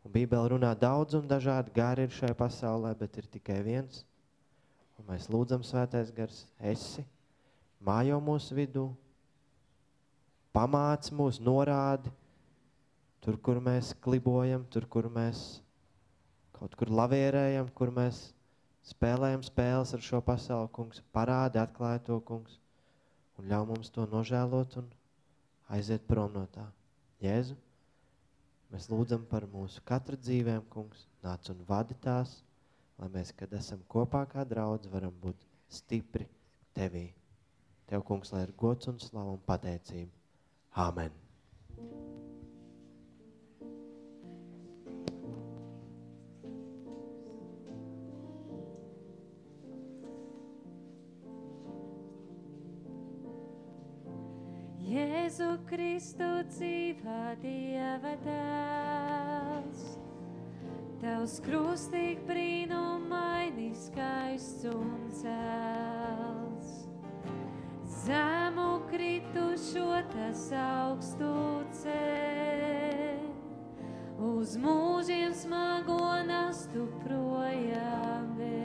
Un Bībele runā daudz un dažādi gari ir šajā pasaulē, bet ir tikai viens. Un mēs lūdzam, svētais gars, esi, mājo mūsu vidū, pamāc mūs, norādi, tur, kur mēs klibojam, tur, kur mēs kaut kur lavierējam, kur mēs spēlējam spēles ar šo pasauli, kungs, parādi, atklāj to, kungs, un ļauj mums to nožēlot un aiziet prom no tā. Jēzu, mēs lūdzam par mūsu katra dzīvēm, kungs, nāc un vadi tās, lai mēs, kad esam kopā kā draudz, varam būt stipri tevī. Tev, kungs, lai ir gods un slava un pateicība. Āmen. Jēzu Kristu dzīvā Dieva Tēvs, Tavs krustīgi brīnumaini skaists un cels. Zemu kritušo tas augstu ceļ, uz mūžiem smago nastu projām vēl.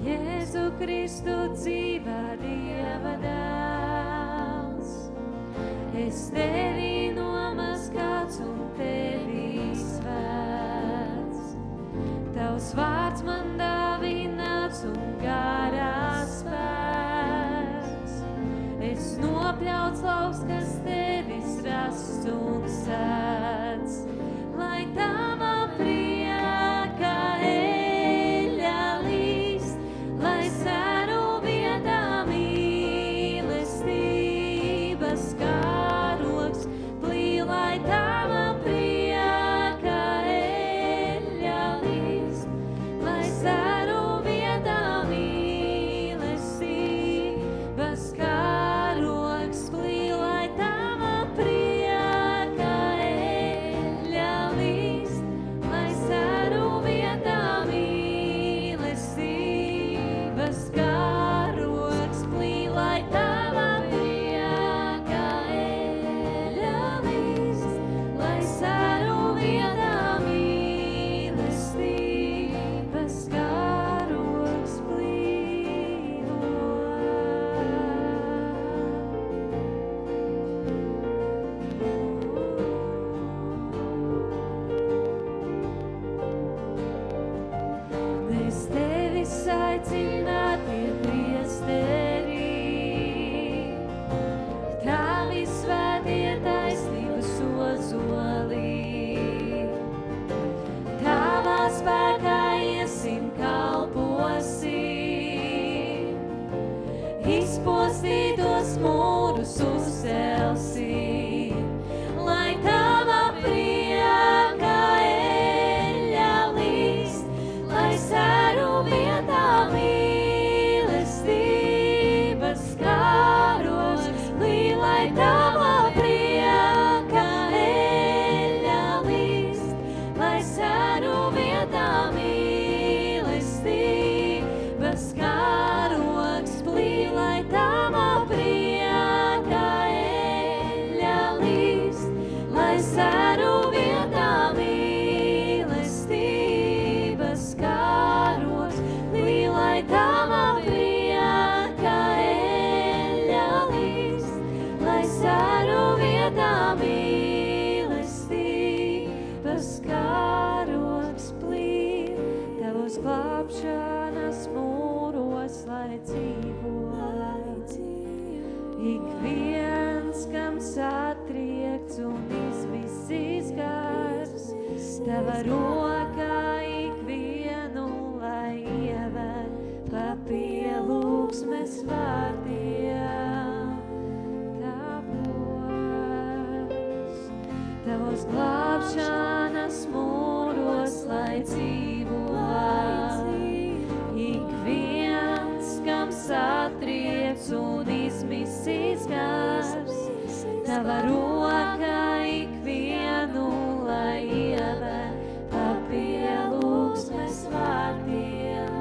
Jēzu Kristu dzīvā Dieva dēls, es tevi nomaskāts un tevi svēts. Tavs vārds man dāvināts un garās spēks. Es nopļauts lauks, kas tevis rasts un sēdz, lai tava prieka eļļa līst, lai sēru vietā mīlestības kārogs plī, lai tava prieka eļļa līst, lai sēru vietā mīlestības kārogs plī, lai tava prieka eļļa līst, lai sēru vietā mīlestības kārogs plī, lai tava prieka eļļa līst, lai sēru vietā mīlestības kārogs plīvo. Mēs tevis aicināti priesteri, tavi svētie taisnības ozolī. Tavā spēkā iesim kalposim, izpostītos mūrus uzcelsim, lai tava prieka eļļa līst, lai sēru vietā mīlestības kārogs plī, lai tava prieka eļļa līst, lai sēru vietā mīlestības kārogs plī, lai tava prieka eļļa līst, lai sēru vietā mīlestības kārogs plī, lai tava prieka eļļa līst, lai sēru vietā mīlestības kārogs plī, tavos glābšanas mūros, lai dzīvo. Ik viens, kam satriekts un izmisis gars, tava rokā ik vienu, lai ieved pa pielūgsmes vārdiem tavos. Tavos glābšanas mūros, lai dzīvo. Ik viens, tava roka ikvienu, lai ieved pa pielūgsmes vārdiem.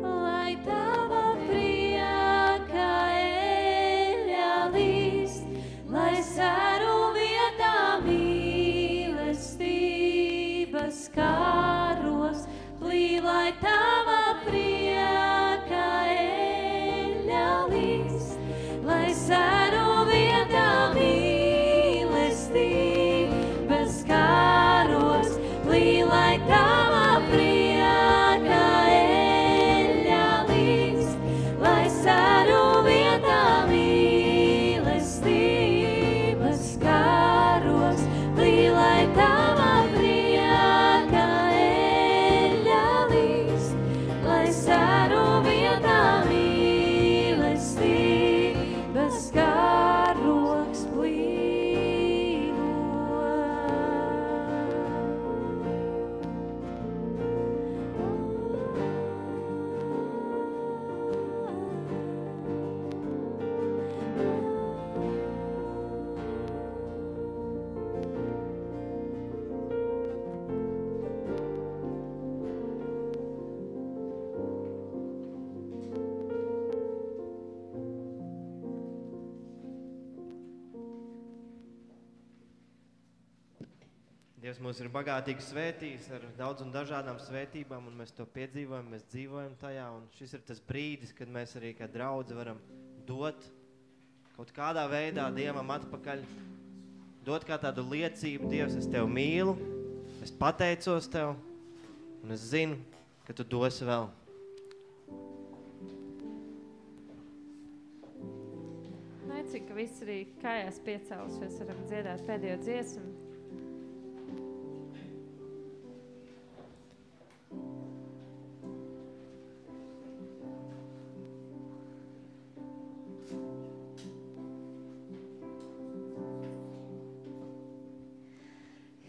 Lai tava prieka eļļa līst, lai saru vietā mīlestības kāros plī, lai tava prieka eļļa līst, lai saru vietā mīlestības kāros plī, lai tava prieka eļļa līst, lai saru vietā mīlestības kāros plī, lai tava prieka eļļa līst, lai saru vietā mīlestības kārogs plīvo. Dievs mūs ir bagātīgi svētījis ar daudz un dažādām svētībām, un mēs to piedzīvojam, mēs dzīvojam tajā, un šis ir tas brīdis, kad mēs arī kā draudzi varam dot kaut kādā veidā Dievam atpakaļ, dot kā tādu liecību: Dievs, es Tev mīlu, es pateicos Tev, un es zinu, ka Tu dosi vēl. Aicinu, ka visi arī kājās piecēlušies, varam dziedāt pēdējo dziesmu.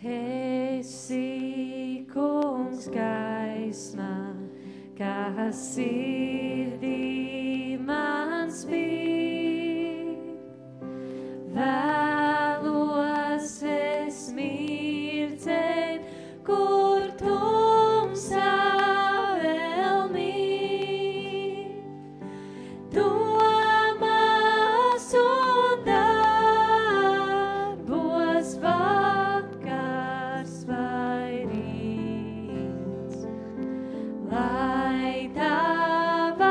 Esi, kungs, gaisma, kas sirdī man spīd. Vēlos es mirdzēt, kur tumsā vēl mīt. Domās un darbos vakars vai rīts, lai tava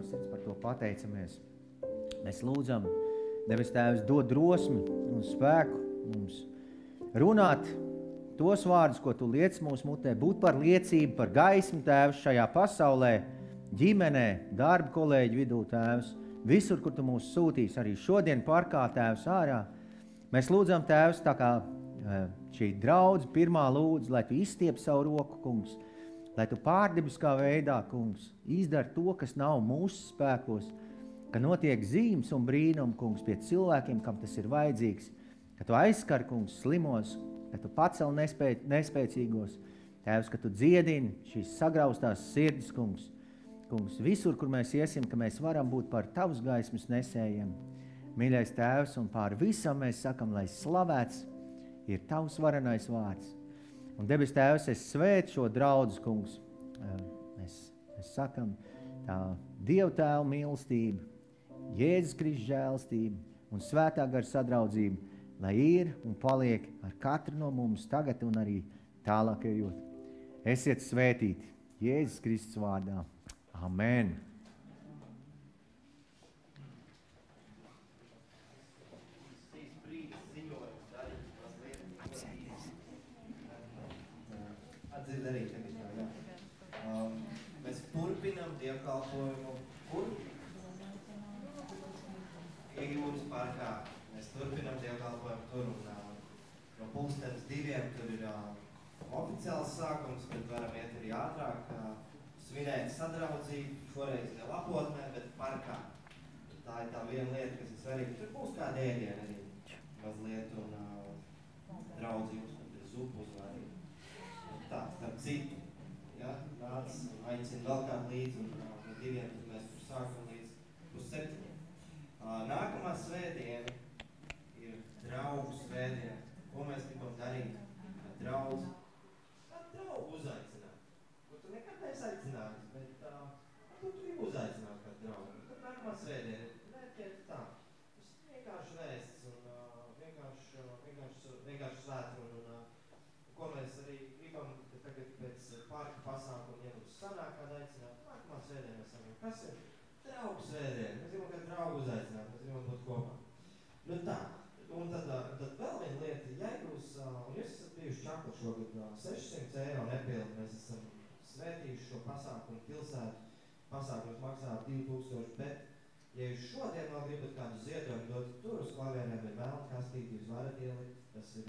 sirds par to pateicamies. Mēs lūdzam, debes Tēvs, dod drosmi un spēku mums runāt tos vārdus, ko Tu liec mūsu mutē, būt par liecību, par gaismu, Tēvs, šajā pasaulē, ģimenē, darba kolēģu vidū, Tēvs, visur, kur Tu mūs sūtīs, arī šodien parkā, Tēvs, ārā. Mēs lūdzam, Tēvs, tā kā šī draudze pirmā lūdz, lai Tu izstiep savu roku, kungs, lai Tu pārdibiskā veidā, kungs, izdara to, kas nav mūsu spēkos, ka notiek zīmes un brīnumi, kungs, pie cilvēkiem, kam tas ir vajadzīgs, ka Tu aizskar, kungs, slimos, ka Tu pacel nespēcīgos, Tēvs, ka Tu dziedini šīs sagraustās sirdis, kungs, visur, kur mēs iesim, ka mēs varam būt par Tavas gaismas nesējiem. Mīļais Tēvs, un pār visam mēs sakam, lai slavēts ir Tavs varenais vārds. Un debes Tēvs, es svētu šo draudzi, kungs. Mēs sakam, tā Dieva Tēva mīlestība, Jēzus Kristus žēlastība un svētā gara sadraudzība, lai ir un paliek ar katru no mums tagad un arī tālāk ejot. Esiet svētīti Jēzus Kristus vārdā. Amen. Atdzirdēt tagad tā, jā. Mēs turpinam dievkalpojumu, kur? Iegūmas parkā. Mēs turpinam dievkalpojumu tur un no 1:02 tur ir oficiāls sākums, bet varam iet arī ātrāk, svinēt sadraudzību, šoreiz ne lapotnē, bet parkā. Tā ir tā viena lieta, kas ir svarīga. Tur būs kāda ēdiena arī mazliet un draudzības, tad ir zupu uzvārīgi. Tā, starp citu, ja, nāc, aicina vēl kādu līdzi un no 2, tad mēs tur sākam līdz 7. Nākamā svētdiena ir draugu svētdiena. Ko mēs gribam darīt? Draugu uzaicināt. Ko tu nekad neesi aicinājis, bet tu gribi uzaicināt kādu draugu. Tad nākamā svētdiena ir mērķēt tā. Tas vienkārši vēsts un vienkārši svētru un ko mēs arī gribam, ka tagad pēc parka pasākuma, ja mums sanāk kādu aicināt, nākamā svētdiena mēs sakam, kas ir draugu svētdiena? Mēs gribam kādu draugu uzaicināt, mēs gribam būt kopā. Nu tā, un tad vēl viena lieta, ja jūs esat bijuši čakli šogad 600 eiro nepildi, mēs esam svētījuši šo pasākumu pilsētu, pasākums maksā 2000, bet ja jūs šodien vēl gribat kādu ziedojumu dot, tur uz klavieniem ir melna kastīti, jūs varat ielikt, tas ir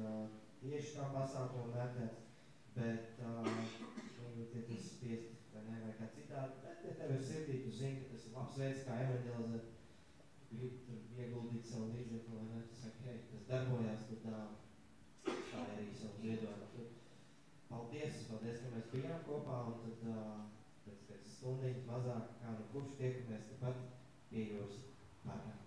tieši tā pasākuma vērtēts, bet ja tas spiest vai ne, vai kā citādi, bet ja tev ir sirdī, tu zini, ka tas ir labs veids, kā evanģelizēt, grib tur ieguldīt savu līdzekli, vai ne, tu saki, hei, tas darbojās, tad tā arī savu ziedojumu. Paldies, ka mēs bijām kopā, un tad pēc stundiņas mazāk, kā nu kurš tiekamies tepat pie jūras pārāk.